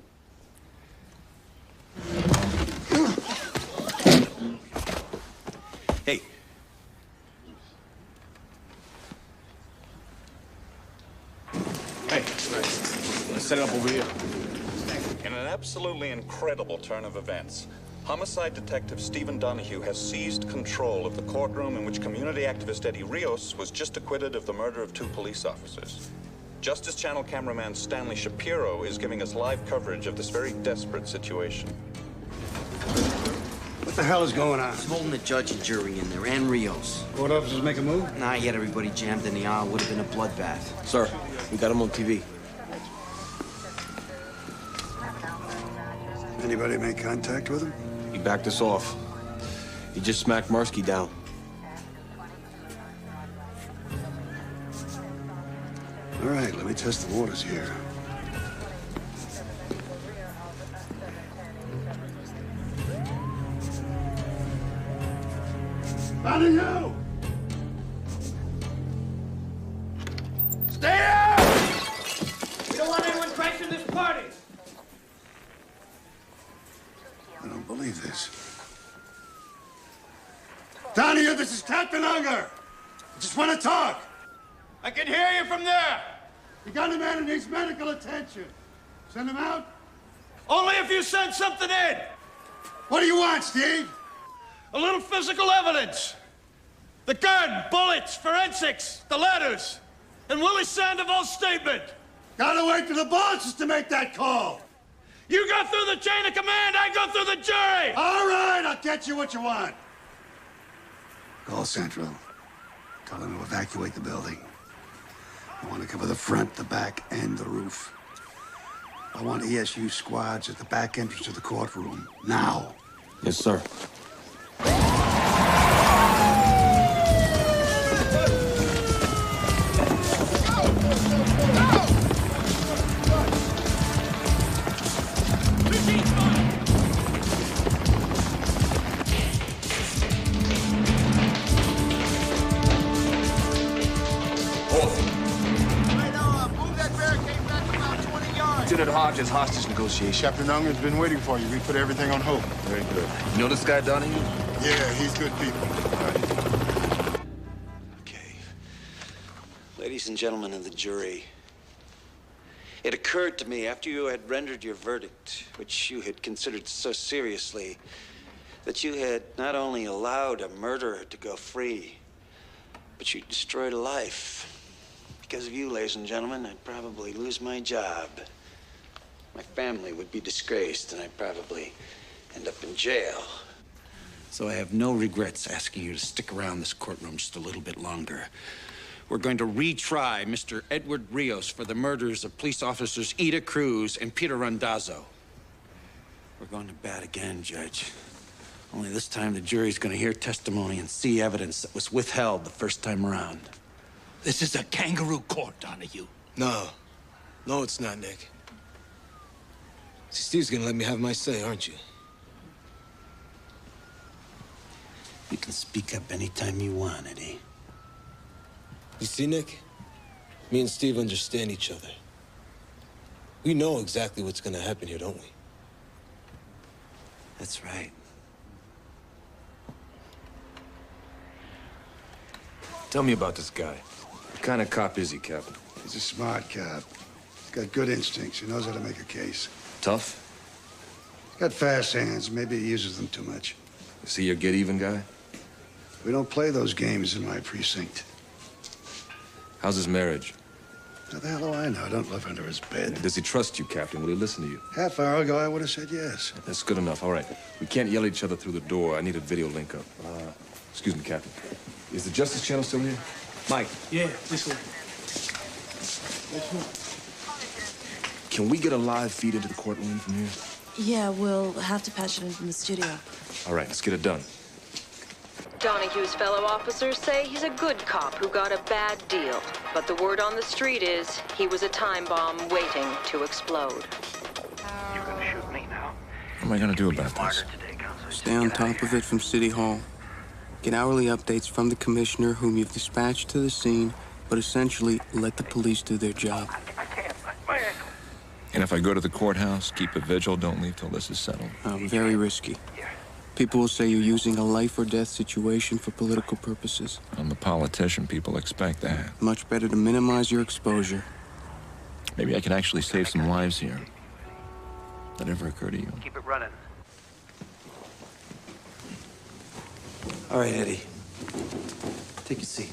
Hey. Hey, let's set it up over here. In an absolutely incredible turn of events, homicide detective Stephen Donahue has seized control of the courtroom in which community activist Eddie Rios was just acquitted of the murder of 2 police officers. Justice Channel cameraman Stanley Shapiro is giving us live coverage of this very desperate situation. What the hell is going on? He's holding the judge and jury in there, and Rios. Court officers make a move? Nah, he had everybody jammed in the aisle. Would have been a bloodbath. Sir, we got him on TV. Anybody make contact with him? He backed us off. He just smacked Marsky down. All right, let me test the waters here. Donahue! Stay out! We don't want anyone crashing this party. I don't believe this. Donahue, this is Captain Unger. I just want to talk. I can hear you from there. You got a man who needs medical attention. Send him out? Only if you send something in. What do you want, Steve? A little physical evidence. The gun, bullets, forensics, the letters, and Willie Sandoval's statement. Gotta wait for the bosses to make that call. You go through the chain of command, I go through the jury. All right, I'll get you what you want. Call Central. Tell them to evacuate the building. I want to cover the front, the back, and the roof. I want ESU squads at the back entrance of the courtroom. Now. Yes, sir. Lieutenant Hodges, hostage negotiation. Captain Unger's been waiting for you. We put everything on hold. Very good. You know this guy, Donahue? Yeah, he's good people. Okay. Ladies and gentlemen of the jury, it occurred to me after you had rendered your verdict, which you had considered so seriously, that you had not only allowed a murderer to go free, but you destroyed a life. Because of you, ladies and gentlemen, I'd probably lose my job. My family would be disgraced, and I'd probably end up in jail. So I have no regrets asking you to stick around this courtroom just a little bit longer. We're going to retry Mr. Edward Rios for the murders of police officers Ida Cruz and Peter Randazzo. We're going to bat again, Judge. Only this time the jury's going to hear testimony and see evidence that was withheld the first time around. This is a kangaroo court, Donahue. No. No, it's not, Nick. See, Steve's gonna let me have my say, aren't you? You can speak up anytime you want, Eddie. You see, Nick? Me and Steve understand each other. We know exactly what's gonna happen here, don't we? That's right. Tell me about this guy. What kind of cop is he, Captain? He's a smart cop. He's got good instincts. He knows how to make a case. Tough? He's got fast hands. Maybe he uses them too much. Is he your get-even guy? We don't play those games in my precinct. How's his marriage? How the hell do I know? I don't live under his bed. Does he trust you, Captain? Will he listen to you? Half hour ago, I would have said yes. That's good enough. All right. We can't yell at each other through the door. I need a video link-up. Excuse me, Captain. Is the Justice Channel still here? Mike. Yeah, this way. Can we get a live feed into the courtroom from here? Yeah, we'll have to patch it in from the studio. All right, let's get it done. Donahue's fellow officers say he's a good cop who got a bad deal. But the word on the street is he was a time bomb waiting to explode. You're gonna shoot me now? What am I gonna do about this? Stay on top of it from City Hall. Get hourly updates from the commissioner, whom you've dispatched to the scene, but essentially let the police do their job. And if I go to the courthouse, keep a vigil, don't leave till this is settled. Very risky. People will say you're using a life or death situation for political purposes. I'm a politician, people expect that. Much better to minimize your exposure. Maybe I can actually save some lives here. That ever occur to you? Keep it running. All right, Eddie. Take a seat.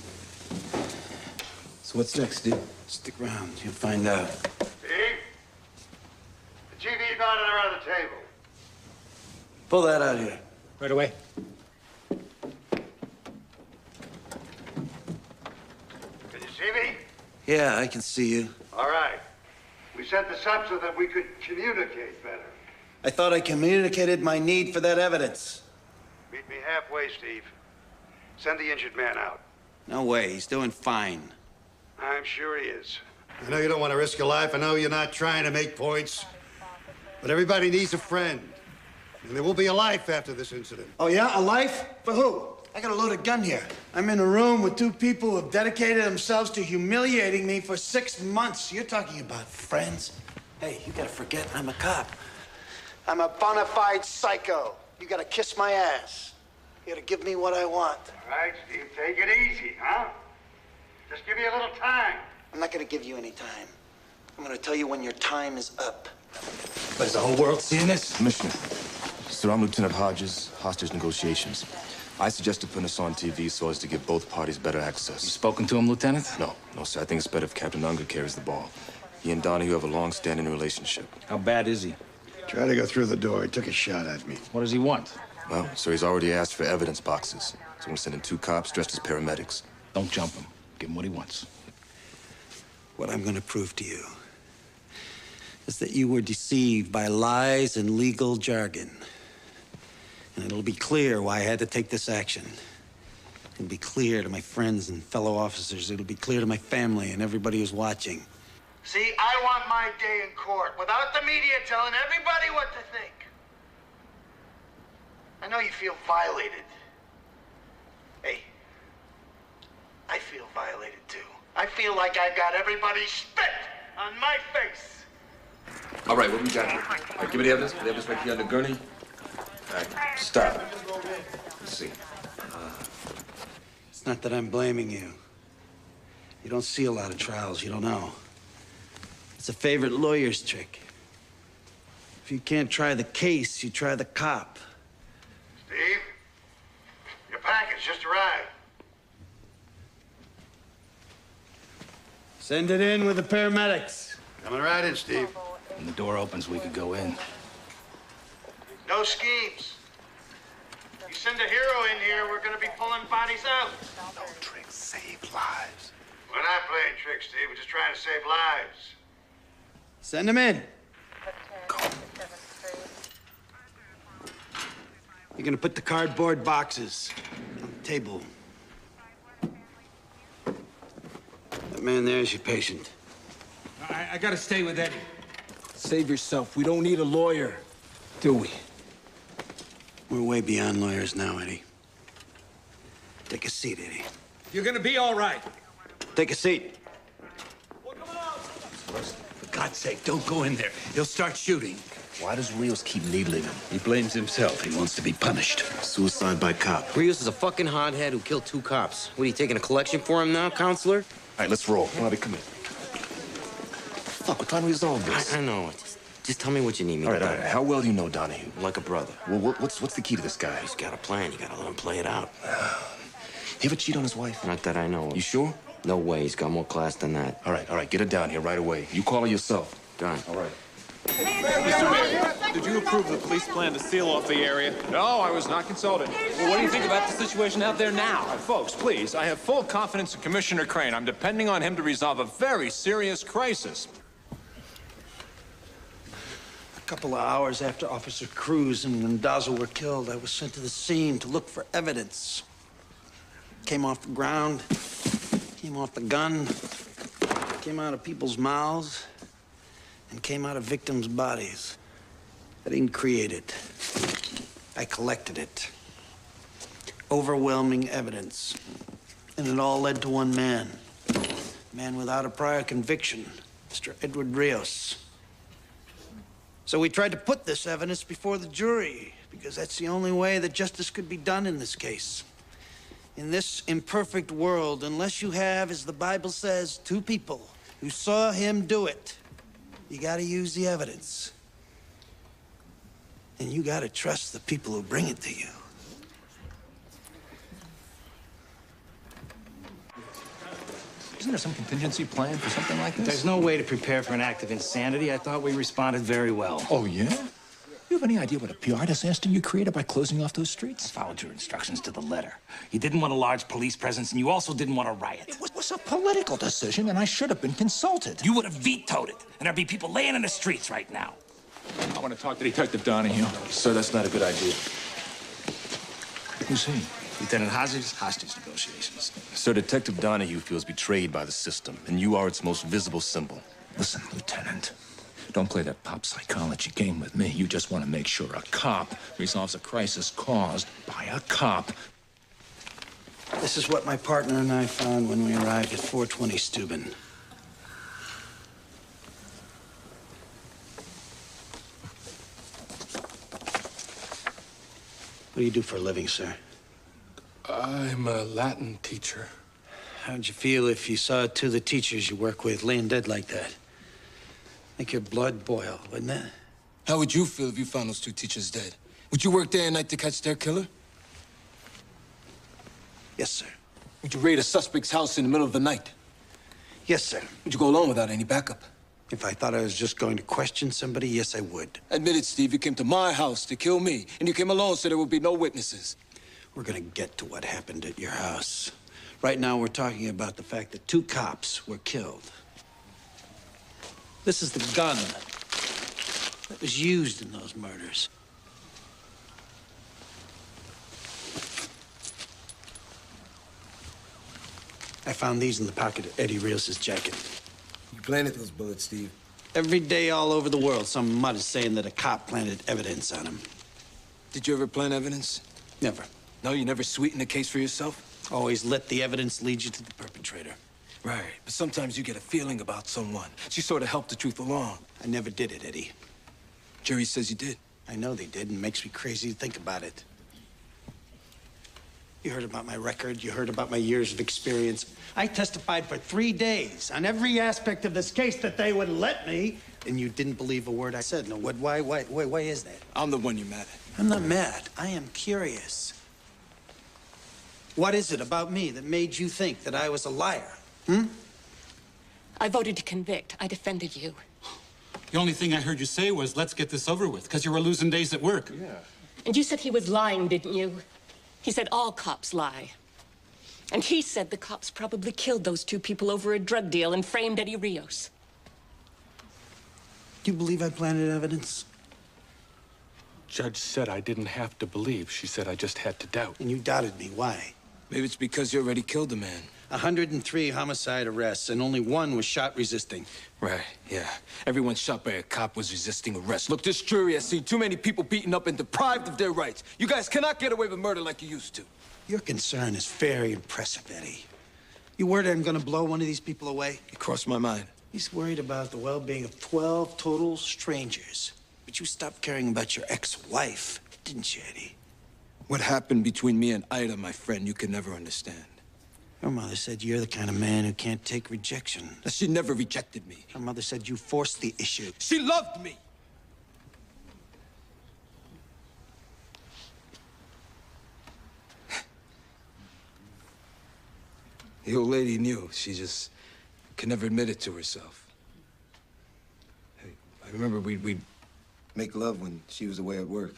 So what's next, dude? Stick around. You'll find out. Steve? The GV's nodding around the table. Pull that out here. Right away. Can you see me? Yeah, I can see you. All right. We set this up so that we could communicate better. I thought I communicated my need for that evidence. Meet me halfway, Steve. Send the injured man out. No way. He's doing fine. I'm sure he is. I know you don't want to risk your life. I know you're not trying to make points. But everybody needs a friend. And there will be a life after this incident. Oh, yeah? A life? For who? I got a loaded gun here. I'm in a room with two people who have dedicated themselves to humiliating me for 6 months. You're talking about friends? Hey, you gotta forget I'm a cop. I'm a bona fide psycho. You gotta kiss my ass. You gotta give me what I want. All right, Steve, take it easy, huh? Just give me a little time. I'm not gonna give you any time. I'm gonna tell you when your time is up. But is the whole world seeing this? Commissioner, sir, I'm Lieutenant Hodges, hostage negotiations. I suggested putting this on TV so as to give both parties better access. You spoken to him, Lieutenant? No, sir. I think it's better if Captain Unger carries the ball. He and Donahue have a long-standing relationship. How bad is he? Tried to go through the door. He took a shot at me. What does he want? Well, sir, he's already asked for evidence boxes. So I'm gonna send in 2 cops dressed as paramedics. Don't jump him. Give him what he wants. What I'm gonna prove to you is that you were deceived by lies and legal jargon. And it'll be clear why I had to take this action. It'll be clear to my friends and fellow officers. It'll be clear to my family and everybody who's watching. See, I want my day in court without the media telling everybody what to think. I know you feel violated. Hey, I feel violated too. I feel like I got everybody spit on my face. All right, what we got here? All right, give me the evidence. The evidence right here on the gurney. All right, stop. Let's see. It's not that I'm blaming you. You don't see a lot of trials. You don't know. It's a favorite lawyer's trick. If you can't try the case, you try the cop. Steve, your package just arrived. Send it in with the paramedics. Coming right in, Steve. When the door opens, we could go in. No schemes. You send a hero in here, we're gonna be pulling bodies out. No tricks, save lives. We're not playing tricks, Steve. We're just trying to save lives. Send him in. You're gonna put the cardboard boxes on the table. That man there is your patient. I gotta stay with Eddie. Save yourself. We don't need a lawyer, do we? We're way beyond lawyers now, Eddie. Take a seat, Eddie. You're gonna be all right. Take a seat. For God's sake, don't go in there. He'll start shooting. Why does Rios keep needling him? He blames himself. He wants to be punished. Suicide by cop. Rios is a fucking hothead who killed 2 cops. What, are you taking a collection for him now, counselor? All right, let's roll. Come on, come in. Fuck, we're trying to resolve this. I know. Just tell me what you need me All to do. right. How well do you know Donahue? Like a brother. Well, what's the key to this guy? He's got a plan. You gotta let him play it out. He ever cheat on his wife? Not that I know of. You sure? No way. He's got more class than that. All right. Get her down here right away. You call her yourself. Done. All right. Mr. Mayor, did you approve the police plan to seal off the area? No, I was not consulted. Well, what do you think about the situation out there now? Folks, please, I have full confidence in Commissioner Crane. I'm depending on him to resolve a very serious crisis. A couple of hours after Officer Cruz and Mendoza were killed, I was sent to the scene to look for evidence. Came off the ground, came off the gun, came out of people's mouths, and came out of victims' bodies. I didn't create it. I collected it. overwhelming evidence. And it all led to one man. A man without a prior conviction, Mr. Edward Rios. So we tried to put this evidence before the jury, because that's the only way that justice could be done in this case. In this imperfect world, unless you have, as the Bible says, two people who saw him do it, you gotta use the evidence. And you gotta trust the people who bring it to you. Isn't there some contingency plan for something like this? There's no way to prepare for an act of insanity. I thought we responded very well. Oh, yeah? You have any idea what a PR disaster you created by closing off those streets? I followed your instructions to the letter. You didn't want a large police presence, and you also didn't want a riot. It was a political decision, and I should have been consulted. You would have vetoed it, and there'd be people laying in the streets right now. I want to talk to Detective Donahue. Sir, that's not a good idea. Who's he? Lieutenant Hodges, hostage negotiations. Sir, Detective Donahue feels betrayed by the system, and you are its most visible symbol. Listen, Lieutenant, don't play that pop psychology game with me. You just want to make sure a cop resolves a crisis caused by a cop. This is what my partner and I found when we arrived at 420 Steuben. What do you do for a living, sir? I'm a Latin teacher. How'd you feel if you saw two of the teachers you work with laying dead like that? Make your blood boil, wouldn't it? How would you feel if you found those two teachers dead? Would you work day and night to catch their killer? Yes, sir. Would you raid a suspect's house in the middle of the night? Yes, sir. Would you go alone without any backup? If I thought I was just going to question somebody, yes, I would. Admit it, Steve. You came to my house to kill me, and you came alone so there would be no witnesses. We're gonna get to what happened at your house. Right now, we're talking about the fact that two cops were killed. This is the gun that was used in those murders. I found these in the pocket of Eddie Rios' jacket. You planted those bullets, Steve. Every day all over the world, some mud is saying that a cop planted evidence on him. Did you ever plant evidence? Never. No, you never sweetened the case for yourself? Always let the evidence lead you to the perpetrator. Right, but sometimes you get a feeling about someone. She sort of helped the truth along. I never did it, Eddie. Jury says you did. I know they did, and it makes me crazy to think about it. You heard about my record. You heard about my years of experience. I testified for 3 days on every aspect of this case that they would let me, and you didn't believe a word I said. No, what? Why is that? I'm the one you're mad at. I'm not mad. I am curious. What is it about me that made you think that I was a liar? I voted to convict. I defended you. The only thing I heard you say was, let's get this over with, because you were losing days at work. Yeah. And you said he was lying, didn't you? He said all cops lie. And he said the cops probably killed those two people over a drug deal and framed Eddie Rios. Do you believe I planted evidence? Judge said I didn't have to believe. She said I just had to doubt. And you doubted me. Why? Maybe it's because you already killed a man. 103 homicide arrests, and only one was shot resisting. Right, yeah. Everyone shot by a cop was resisting arrest. Look, this jury has seen too many people beaten up and deprived of their rights. You guys cannot get away with murder like you used to. Your concern is very impressive, Eddie. You worried I'm gonna blow one of these people away? It crossed my mind. He's worried about the well-being of 12 total strangers. But you stopped caring about your ex-wife, didn't you, Eddie? What happened between me and Ida, my friend, you can never understand. Her mother said you're the kind of man who can't take rejection. She never rejected me. Her mother said you forced the issue. She loved me! The old lady knew. She just could never admit it to herself. I remember we'd make love when she was away at work.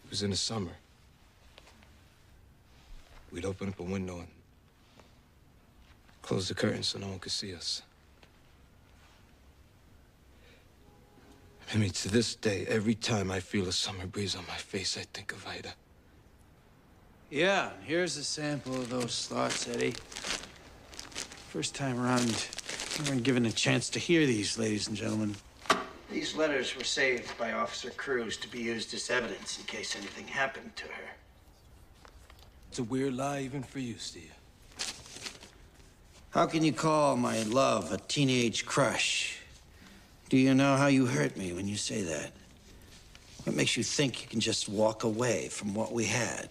It was in the summer. We'd open up a window and close the curtains so no one could see us. I mean, to this day, every time I feel a summer breeze on my face, I think of Ida. Yeah, here's a sample of those thoughts, Eddie. First time around, you weren't given a chance to hear these, ladies and gentlemen. These letters were saved by Officer Cruz to be used as evidence in case anything happened to her. It's a weird lie even for you, Steve. How can you call my love a teenage crush? Do you know how you hurt me when you say that? What makes you think you can just walk away from what we had?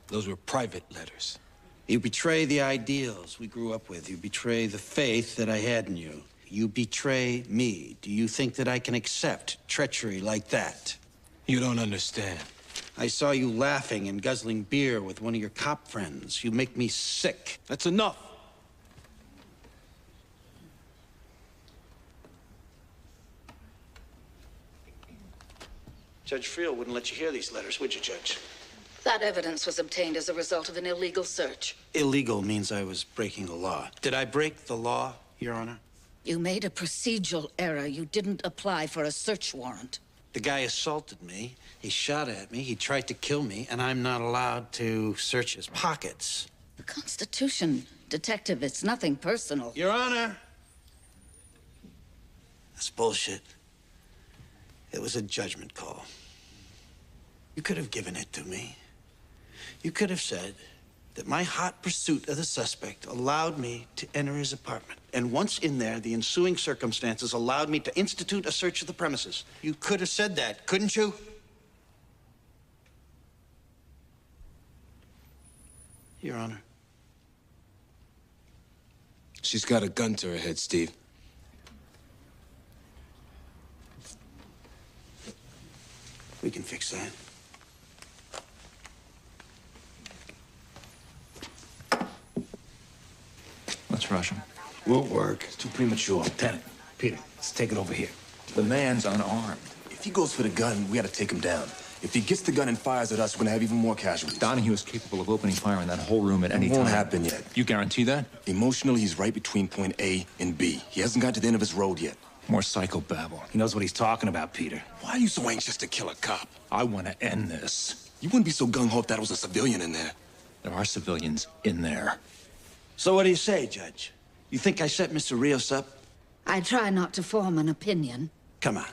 Those were private letters. You betray the ideals we grew up with. You betray the faith that I had in you. You betray me. Do you think that I can accept treachery like that? You don't understand. I saw you laughing and guzzling beer with one of your cop friends. You make me sick. That's enough. Judge Friel wouldn't let you hear these letters, would you, Judge? That evidence was obtained as a result of an illegal search. Illegal means I was breaking the law. Did I break the law, Your Honor? You made a procedural error. You didn't apply for a search warrant. The guy assaulted me. He shot at me. He tried to kill me, and I'm not allowed to search his pockets. The Constitution, Detective, it's nothing personal. Your Honor! That's bullshit. It was a judgment call. You could have given it to me. You could have said that my hot pursuit of the suspect allowed me to enter his apartment. And once in there, the ensuing circumstances allowed me to institute a search of the premises. You could have said that, couldn't you? Your Honor. She's got a gun to her head, Steve. We can fix that. Let's rush him. Won't work. It's too premature. Lieutenant, Peter, let's take it over here. The man's unarmed. If he goes for the gun, we gotta take him down. If he gets the gun and fires at us, we're gonna have even more casualties. Donahue is capable of opening fire in that whole room at any time. It won't happen yet. You guarantee that? Emotionally, he's right between point A and B. He hasn't got to the end of his road yet. More psychobabble. He knows what he's talking about, Peter. Why are you so anxious to kill a cop? I want to end this. You wouldn't be so gung-ho if that was a civilian in there. There are civilians in there. So what do you say, Judge? You think I set Mr. Rios up? I try not to form an opinion. Come on.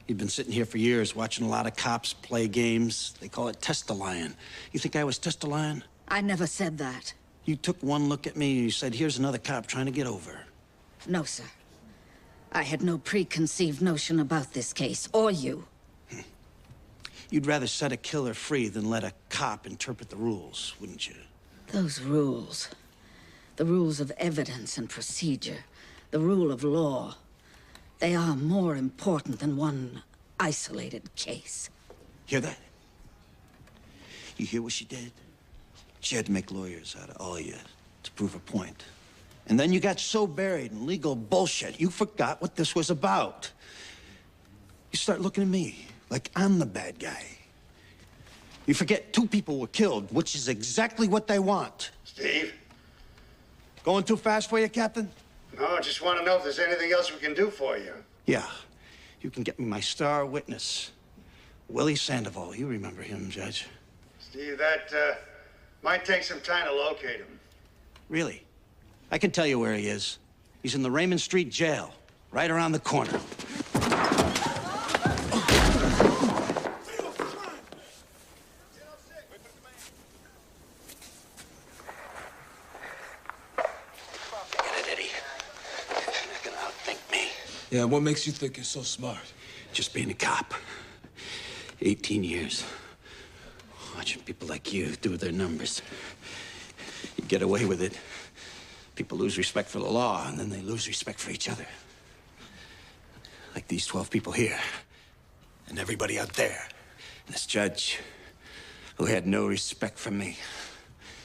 You've been sitting here for years watching a lot of cops play games. They call it test-a-lion. You think I was test-a-lion? I never said that. You took one look at me and you said, here's another cop trying to get over. No, sir. I had no preconceived notion about this case, or you. You'd rather set a killer free than let a cop interpret the rules, wouldn't you? Those rules. The rules of evidence and procedure. The rule of law. They are more important than one isolated case. Hear that? You hear what she did? She had to make lawyers out of all you to prove a point. And then you got so buried in legal bullshit, you forgot what this was about. You start looking at me like I'm the bad guy. You forget 2 people were killed, which is exactly what they want. Steve? Going too fast for you, Captain? No, I just want to know if there's anything else we can do for you. Yeah. You can get me my star witness, Willie Sandoval. You remember him, Judge. Steve, that might take some time to locate him. Really? I can tell you where he is. He's in the Raymond Street jail, right around the corner. Yeah, what makes you think you're so smart? Just being a cop. 18 years. Watching people like you do their numbers. You get away with it. People lose respect for the law, and then they lose respect for each other. Like these 12 people here. And everybody out there. And this judge, who had no respect for me.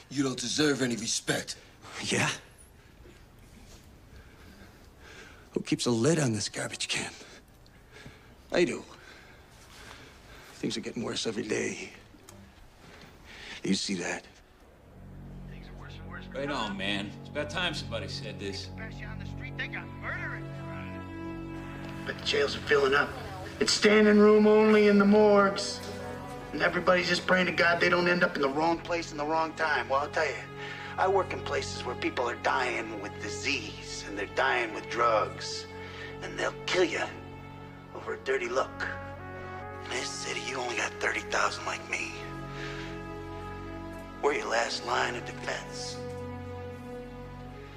You don't deserve any respect. Yeah? Who keeps a lid on this garbage can? I do. Things are getting worse every day. You see that? Right on, man. It's about time somebody said this. But the jails are filling up. It's standing room only in the morgues. And everybody's just praying to God they don't end up in the wrong place in the wrong time. Well, I'll tell you, I work in places where people are dying with disease, and they're dying with drugs. And they'll kill you over a dirty look. In this city, you only got 30,000 like me. We're your last line of defense.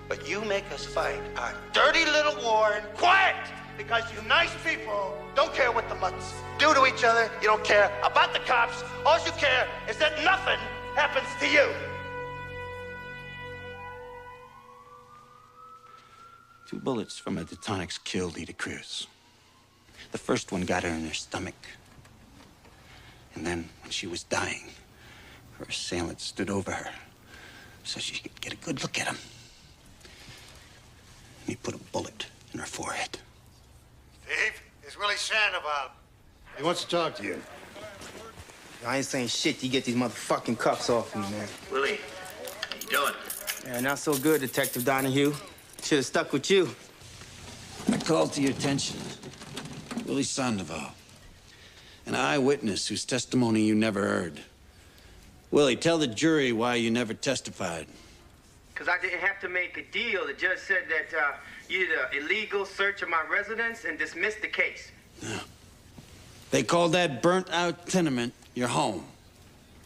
But you make us fight our dirty little war in quiet because you nice people don't care what the mutts do to each other. You don't care about the cops. All you care is that nothing happens to you. 2 bullets from a Detonics killed Eda Cruz. The first one got her in her stomach. And then, when she was dying, her assailant stood over her so she could get a good look at him. And he put a bullet in her forehead. Steve, it's Willie Sandoval. He wants to talk to you. I ain't saying shit till you get these motherfucking cuffs off me, man. Willie, how you doing? Yeah, not so good, Detective Donahue. Should have stuck with you. I called to your attention Willie Sandoval, an eyewitness whose testimony you never heard. Willie, tell the jury why you never testified. Because I didn't have to make a deal. The judge said that you did an illegal search of my residence and dismissed the case. They called that burnt-out tenement your home.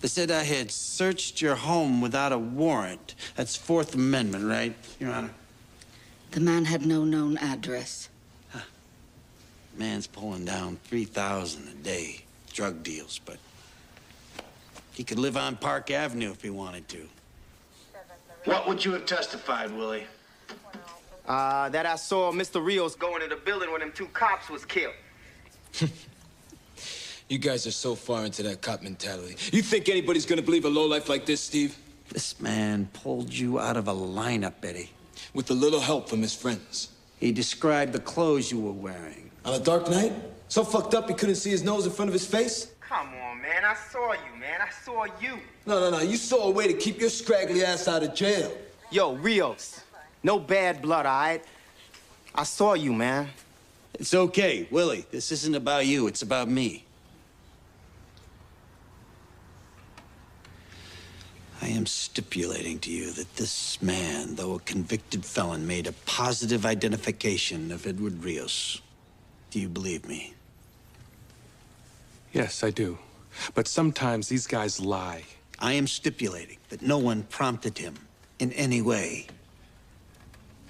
They said I had searched your home without a warrant. That's Fourth Amendment, right, Your Honor? The man had no known address. Man's pulling down $3,000 a day, drug deals, but he could live on Park Avenue if he wanted to. What would you have testified, Willie? That I saw Mr. Rios going to the building when them 2 cops was killed. You guys are so far into that cop mentality. You think anybody's gonna believe a lowlife like this, Steve? This man pulled you out of a lineup, Eddie. With a little help from his friends. He described the clothes you were wearing. On a dark night? So fucked up he couldn't see his nose in front of his face? Come on, man. I saw you, man. I saw you. No. You saw a way to keep your scraggly ass out of jail. Yo, Rios. No bad blood, all right? I saw you, man. It's okay, Willie. This isn't about you. It's about me. I am stipulating to you that this man, though a convicted felon, made a positive identification of Edward Rios. Do you believe me? Yes, I do. But sometimes these guys lie. I am stipulating that no one prompted him in any way.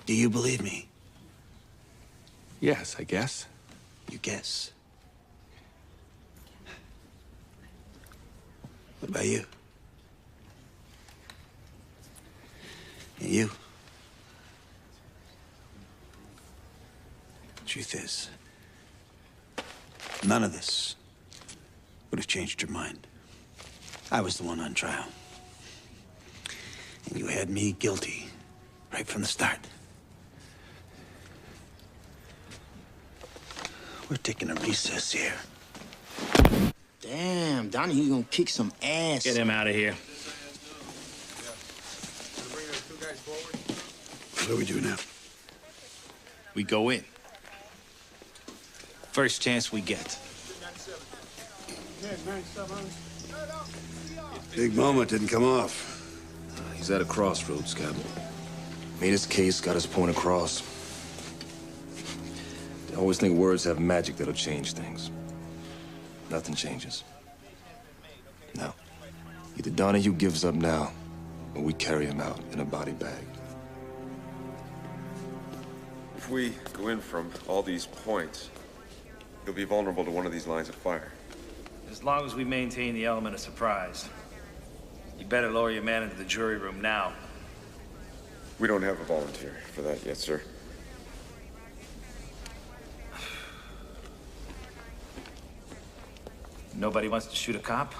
Do you believe me? Yes, I guess. You guess. What about you? And you? Truth is, none of this would have changed your mind. I was the one on trial. And you had me guilty right from the start. We're taking a recess here. Damn, Donahue gonna kick some ass. Get him out of here. What do we do now? We go in. First chance we get. Big moment didn't come off. He's at a crossroads, Captain. Made his case, got his point across. They always think words have magic that'll change things. Nothing changes. No. Either Donahue gives up now, or we carry him out in a body bag. If we go in from all these points, you'll be vulnerable to one of these lines of fire. As long as we maintain the element of surprise. You better lower your man into the jury room now. We don't have a volunteer for that yet, sir. Nobody wants to shoot a cop?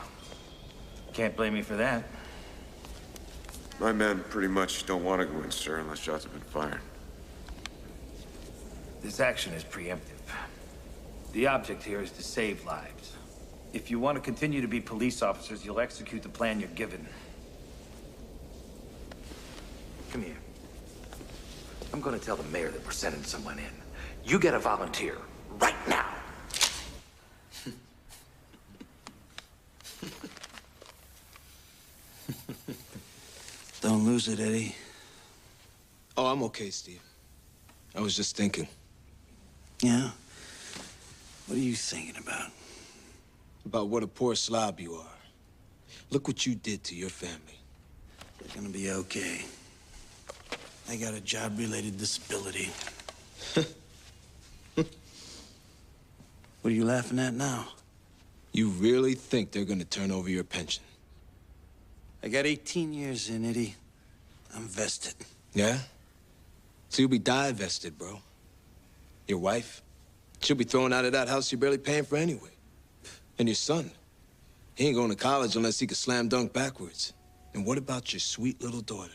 Can't blame me for that. My men pretty much don't want to go in, sir, unless shots have been fired. This action is preemptive. The object here is to save lives. If you want to continue to be police officers, you'll execute the plan you're given. Come here. I'm gonna tell the mayor that we're sending someone in. You get a volunteer right now. Don't lose it, Eddie. Oh, I'm okay, Steve. I was just thinking. Yeah? What are you thinking about? About what a poor slob you are. Look what you did to your family. You're gonna be okay. I got a job-related disability. What are you laughing at now? You really think they're gonna turn over your pension? I got 18 years in, Eddie. I'm vested. Yeah? So you'll be divested, bro. Your wife? She'll be thrown out of that house you're barely paying for anyway. And your son? He ain't going to college unless he can slam dunk backwards. And what about your sweet little daughter?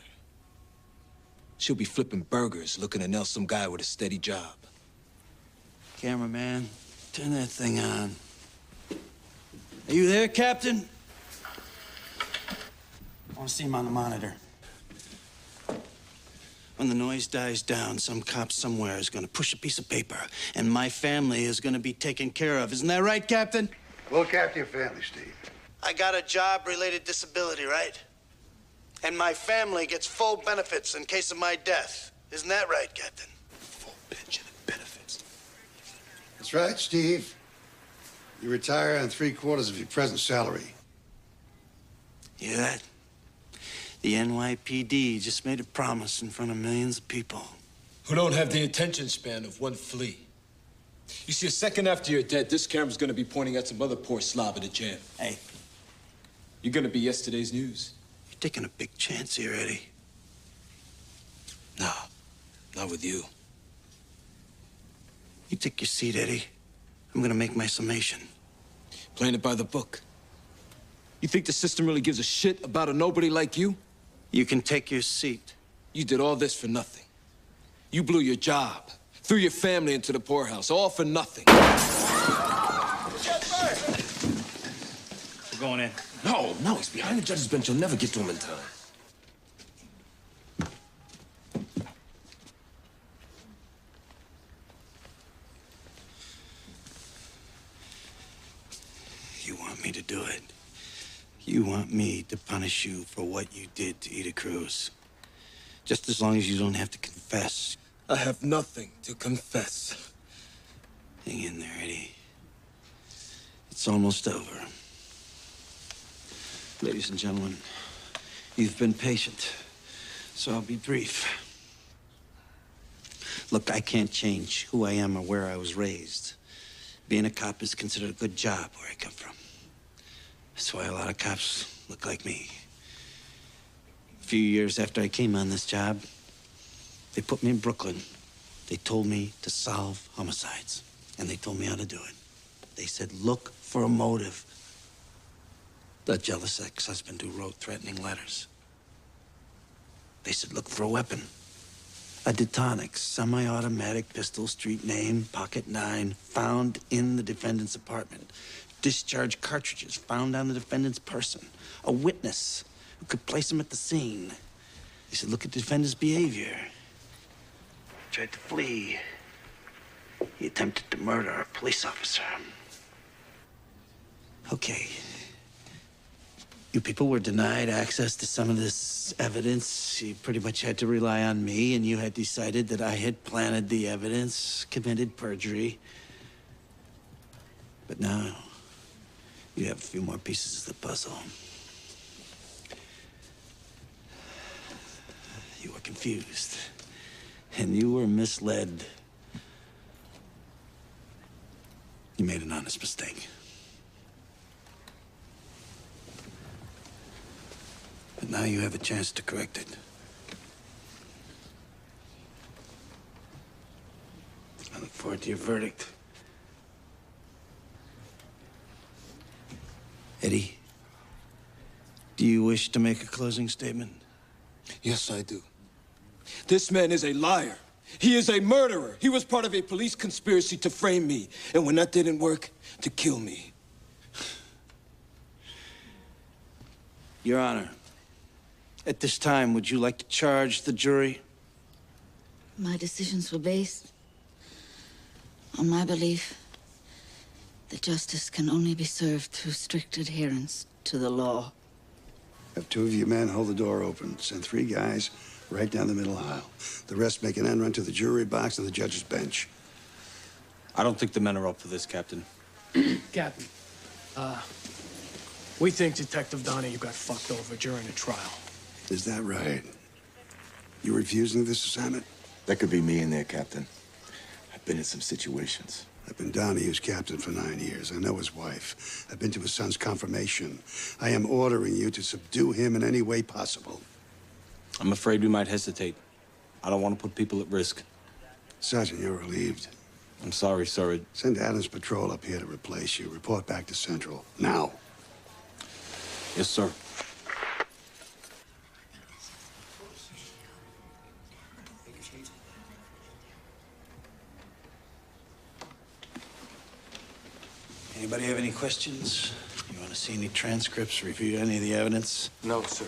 She'll be flipping burgers looking to nail some guy with a steady job. Cameraman, turn that thing on. Are you there, Captain? I want to see him on the monitor. When the noise dies down, some cop somewhere is going to push a piece of paper, and my family is going to be taken care of. Isn't that right, Captain? Look after your family, Steve. I got a job-related disability, right? And my family gets full benefits in case of my death. Isn't that right, Captain? Full pension and benefits. That's right, Steve. You retire on 3/4 of your present salary. Hear that? The NYPD just made a promise in front of millions of people. Who don't have the attention span of one flea. You see, a second after you're dead, this camera's gonna be pointing at some other poor slob in a jam. Hey. You're gonna be yesterday's news. You're taking a big chance here, Eddie. No, not with you. You take your seat, Eddie. I'm gonna make my summation. Playing it by the book. You think the system really gives a shit about a nobody like you? You can take your seat. You did all this for nothing. You blew your job, threw your family into the poorhouse, all for nothing. We're going in. No, he's behind the judge's bench. You'll never get to him in time. You want me to do it? You want me to punish you for what you did to Ida Cruz? Just as long as you don't have to confess. I have nothing to confess. Hang in there, Eddie. It's almost over. Ladies and gentlemen, you've been patient, so I'll be brief. Look, I can't change who I am or where I was raised. Being a cop is considered a good job where I come from. That's why a lot of cops look like me. A few years after I came on this job, they put me in Brooklyn. They told me to solve homicides, and they told me how to do it. They said, look for a motive. The jealous ex-husband who wrote threatening letters. They said, look for a weapon. A Detonic semi-automatic pistol, street name, pocket 9, found in the defendant's apartment. Discharge cartridges found on the defendant's person. A witness who could place him at the scene. They said, look at the defendant's behavior. He tried to flee. He attempted to murder a police officer. Okay. You people were denied access to some of this evidence. You pretty much had to rely on me, and you had decided that I had planted the evidence, committed perjury. But now, you have a few more pieces of the puzzle. You were confused, and you were misled. You made an honest mistake. But now you have a chance to correct it. I look forward to your verdict. Eddie, do you wish to make a closing statement? Yes, I do. This man is a liar. He is a murderer. He was part of a police conspiracy to frame me. And when that didn't work, to kill me. Your Honor, at this time, would you like to charge the jury? My decisions were based on my belief that justice can only be served through strict adherence to the law. Have 2 of you men hold the door open. Send 3 guys right down the middle aisle. The rest make an end run to the jury box and the judge's bench. I don't think the men are up for this, Captain. Captain, we think Detective Donahue got fucked over during the trial. Is that right? You refusing this assignment? That could be me in there, Captain. I've been in some situations. I've been Donahue's captain for 9 years. I know his wife. I've been to his son's confirmation. I am ordering you to subdue him in any way possible. I'm afraid we might hesitate. I don't want to put people at risk. Sergeant, you're relieved. I'm sorry, sir. Send Adams Patrol up here to replace you. Report back to Central. Now. Yes, sir. Anybody have any questions? You want to see any transcripts, review any of the evidence? No, sir.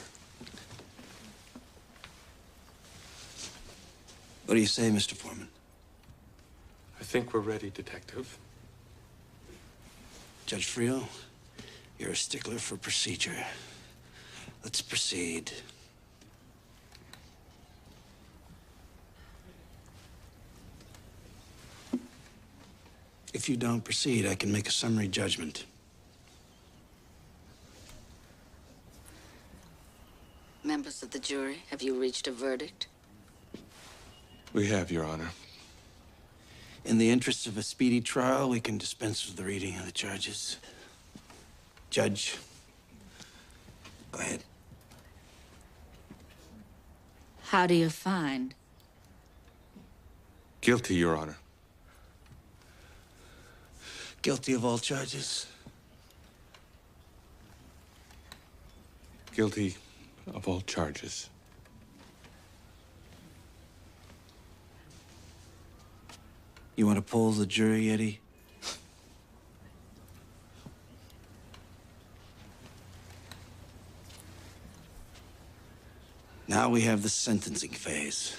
What do you say, Mr. Foreman? I think we're ready, Detective. Judge Frio, you're a stickler for procedure. Let's proceed. If you don't proceed, I can make a summary judgment. Members of the jury, have you reached a verdict? We have, Your Honor. In the interest of a speedy trial, we can dispense with the reading of the charges. Judge, go ahead. How do you find? Guilty, Your Honor. Guilty of all charges? Guilty of all charges. You want to poll the jury, Eddie? Now we have the sentencing phase.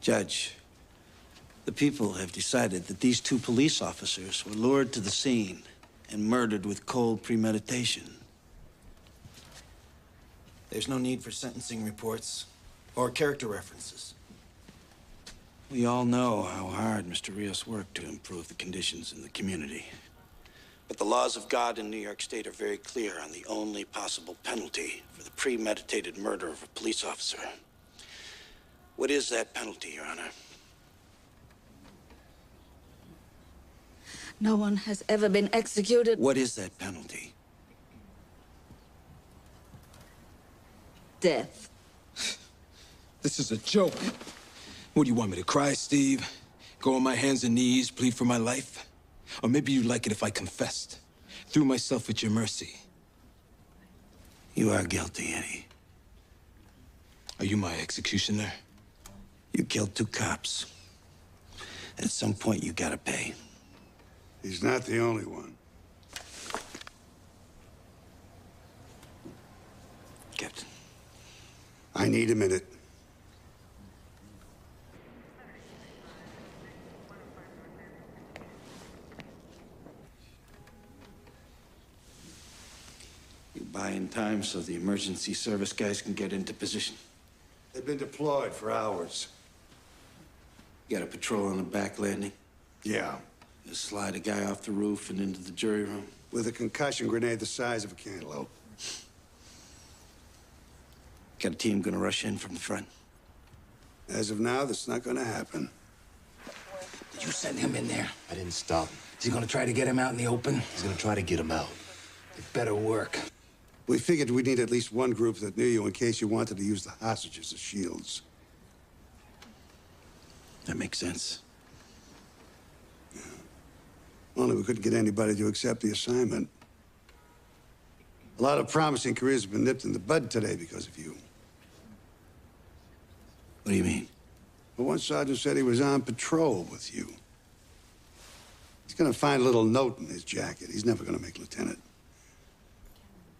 Judge, the people have decided that these two police officers were lured to the scene and murdered with cold premeditation. There's no need for sentencing reports or character references. We all know how hard Mr. Rios worked to improve the conditions in the community. But the laws of God in New York State are very clear on the only possible penalty for the premeditated murder of a police officer. What is that penalty, Your Honor? No one has ever been executed. What is that penalty? Death. This is a joke. What, do you want me to cry, Steve? Go on my hands and knees, plead for my life? Or maybe you'd like it if I confessed, threw myself at your mercy. You are guilty, Eddie. Are you my executioner? You killed 2 cops. At some point, you gotta pay. He's not the only one. Captain. I need a minute. You buy in time so the emergency service guys can get into position. They've been deployed for hours. You got a patrol on the back landing? Yeah. Just slide a guy off the roof and into the jury room? With a concussion grenade the size of a cantaloupe. Got a team gonna rush in from the front? As of now, that's not gonna happen. Did you send him in there? I didn't stop him. Is he gonna try to get him out in the open? He's gonna try to get him out. It better work. We figured we'd need at least one group that knew you in case you wanted to use the hostages as shields. That makes sense. Yeah. Only we couldn't get anybody to accept the assignment. A lot of promising careers have been nipped in the bud today because of you. What do you mean? Well, one sergeant said he was on patrol with you. He's gonna find a little note in his jacket. He's never gonna make lieutenant.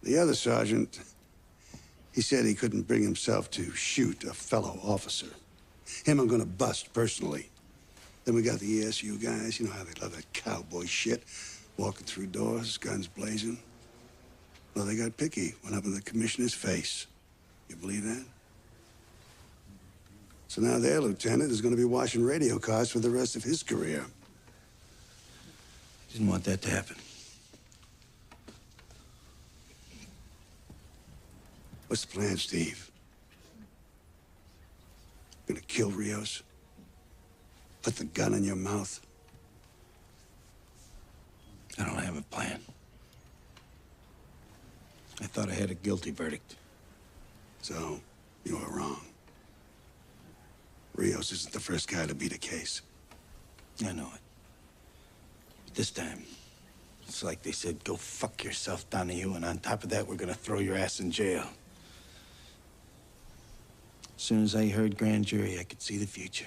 The other sergeant, he said he couldn't bring himself to shoot a fellow officer. Him I'm gonna bust personally. Then we got the ESU guys. You know how they love that cowboy shit. Walking through doors, guns blazing. Well, they got picky. Went up in the commissioner's face. You believe that? So now their lieutenant is gonna be washing radio cars for the rest of his career. Didn't want that to happen. What's the plan, Steve? Gonna kill Rios? Put the gun in your mouth? I don't have a plan. I thought I had a guilty verdict. So, you were wrong. Rios isn't the first guy to beat a case. I know it. But this time, it's like they said, go fuck yourself, Donahue, and on top of that, we're gonna throw your ass in jail. As soon as I heard grand jury, I could see the future.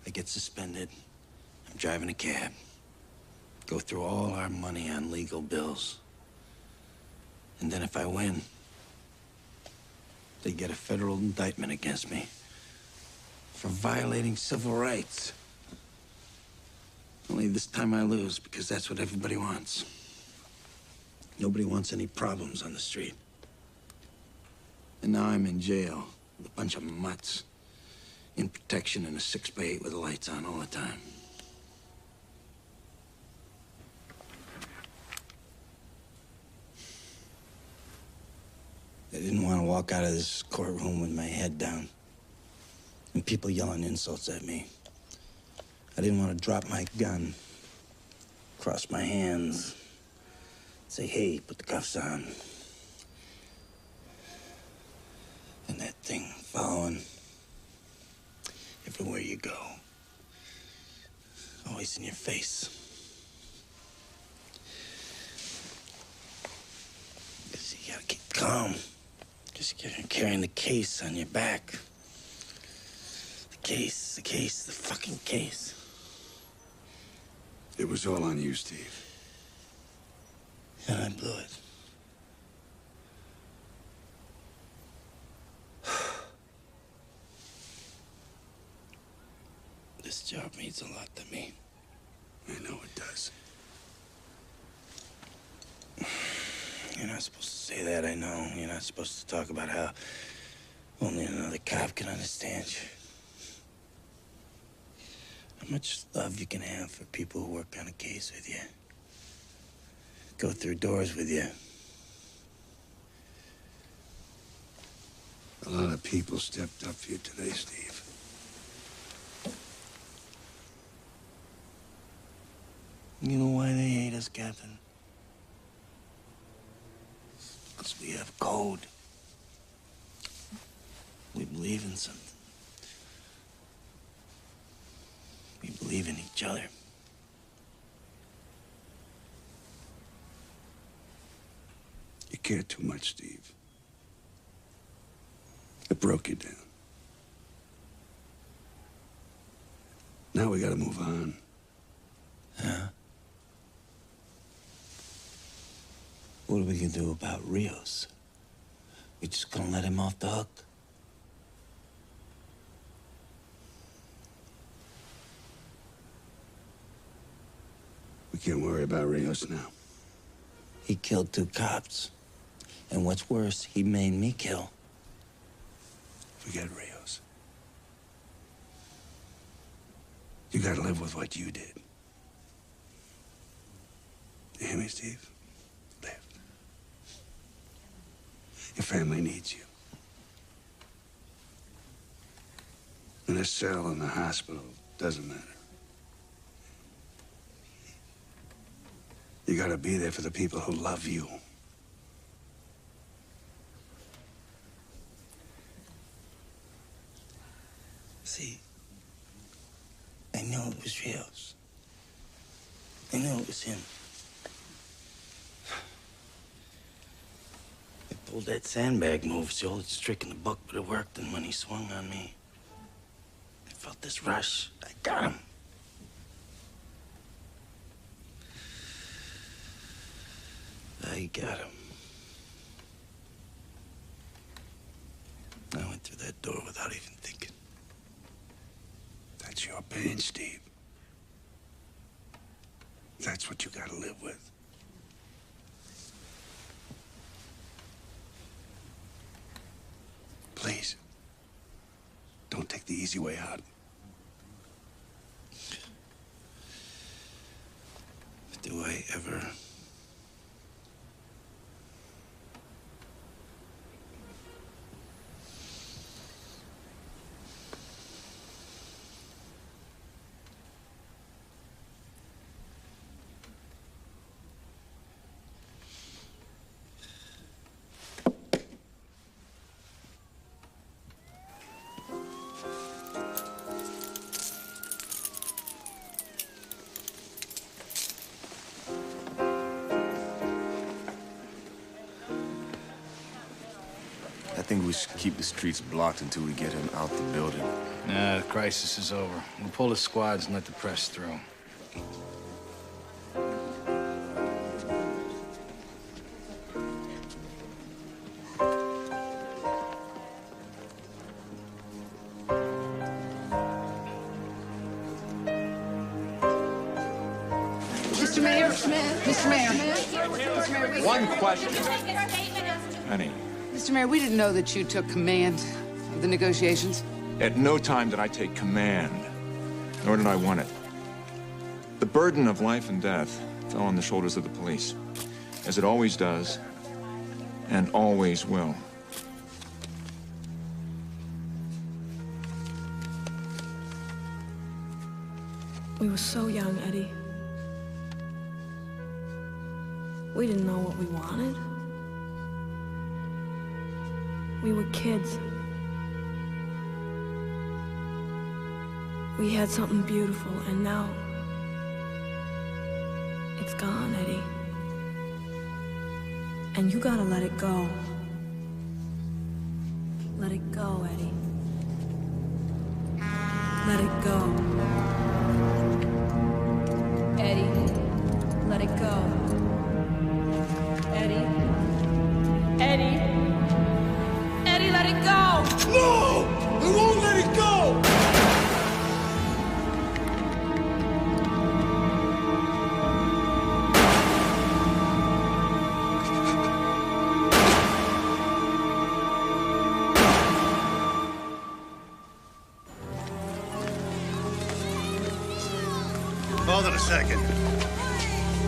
I get suspended. I'm driving a cab. Go through all our money on legal bills. And then if I win, they get a federal indictment against me for violating civil rights. Only this time I lose, because that's what everybody wants. Nobody wants any problems on the street. And now I'm in jail with a bunch of mutts in protection in a 6x8 with the lights on all the time. I didn't want to walk out of this courtroom with my head down and people yelling insults at me. I didn't want to drop my gun, cross my hands, say, hey, put the cuffs on. And that thing following everywhere you go, always in your face. Because you gotta keep calm. Because you're carrying the case on your back. The fucking case. It was all on you, Steve. And I blew it. This job means a lot to me. I know it does. You're not supposed to say that, I know. You're not supposed to talk about how only another cop can understand you. How much love you can have for people who work on a case with you. Go through doors with you. A lot of people stepped up for you today, Steve. You know why they hate us, Captain? Because we have code. We believe in something. We believe in each other. You care too much, Steve. It broke you down. Now we gotta move on. Huh? What are we gonna do about Rios? We just gonna let him off the hook? We can't worry about Rios now. He killed 2 cops. And what's worse, he made me kill. Forget Rios. You gotta live with what you did. You hear me, Steve? Live. Your family needs you. In a cell in the hospital, doesn't matter. You gotta be there for the people who love you. See, I knew it was Rios. I knew it was him. I pulled that sandbag move, it's the oldest trick in the book, but it worked, and when he swung on me, I felt this rush. I got him. I got him. I went through that door without even thinking. That's your pain, Steve. That's what you gotta live with. Please, don't take the easy way out. Do I ever? think we should keep the streets blocked until we get him out the building. Nah, the crisis is over. We'll pull the squads and let the press through. Mr. Mayor, Mr. Mayor. One question. Honey, Mr. Mayor, we didn't know that you took command of the negotiations. at no time did I take command, nor did I want it. The burden of life and death fell on the shoulders of the police, as it always does, and always will. We were so young, Eddie. We didn't know what we wanted. We were kids. We had something beautiful, and now it's gone, Eddie. And you gotta let it go. Let it go, Eddie. Let it go. Eddie, let it go. Eddie. Eddie. Eddie, let it go! No! I won't let it go! Hold it a second. I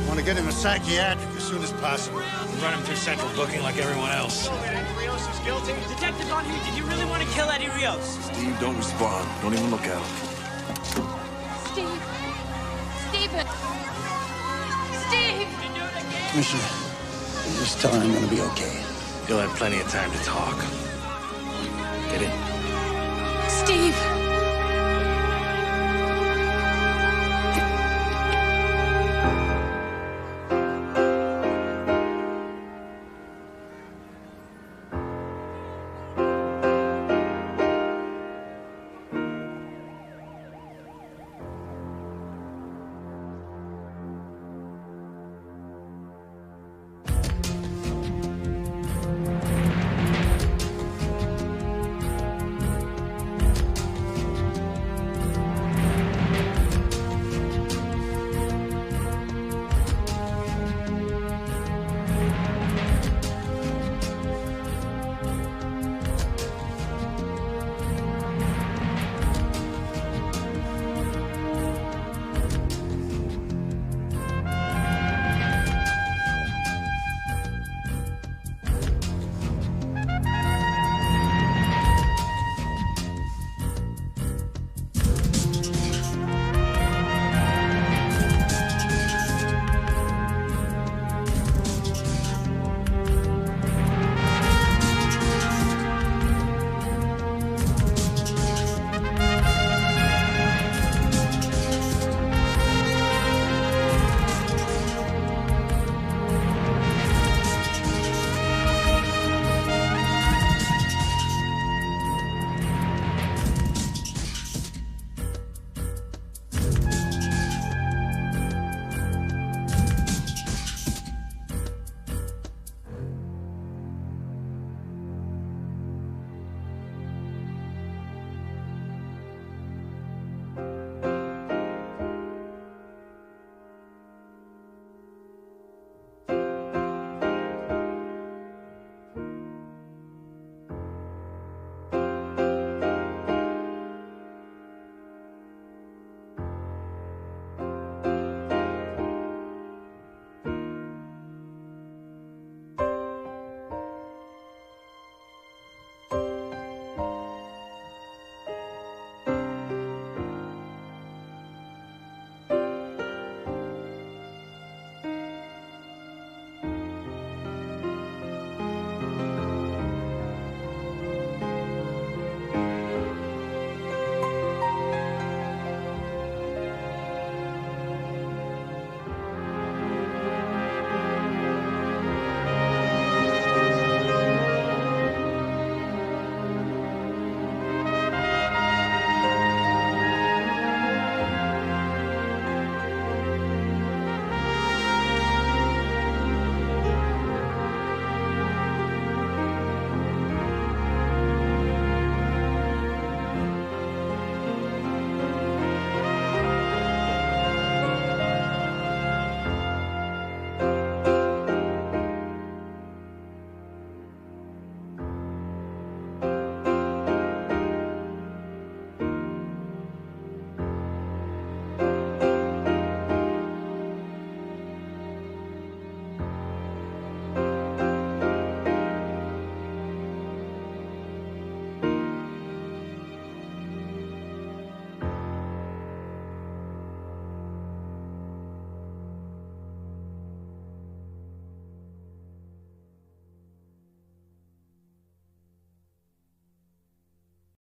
want to get him a psychiatric as soon as possible. Run him through central booking like everyone else. Eddie Rios is guilty. Detective on here, did you really want to kill Eddie Rios? Steve, don't respond. Don't even look at him. Steve. Stephen. Steve! Commissioner, just tell her I'm gonna be okay. You'll have plenty of time to talk. Get in. Steve!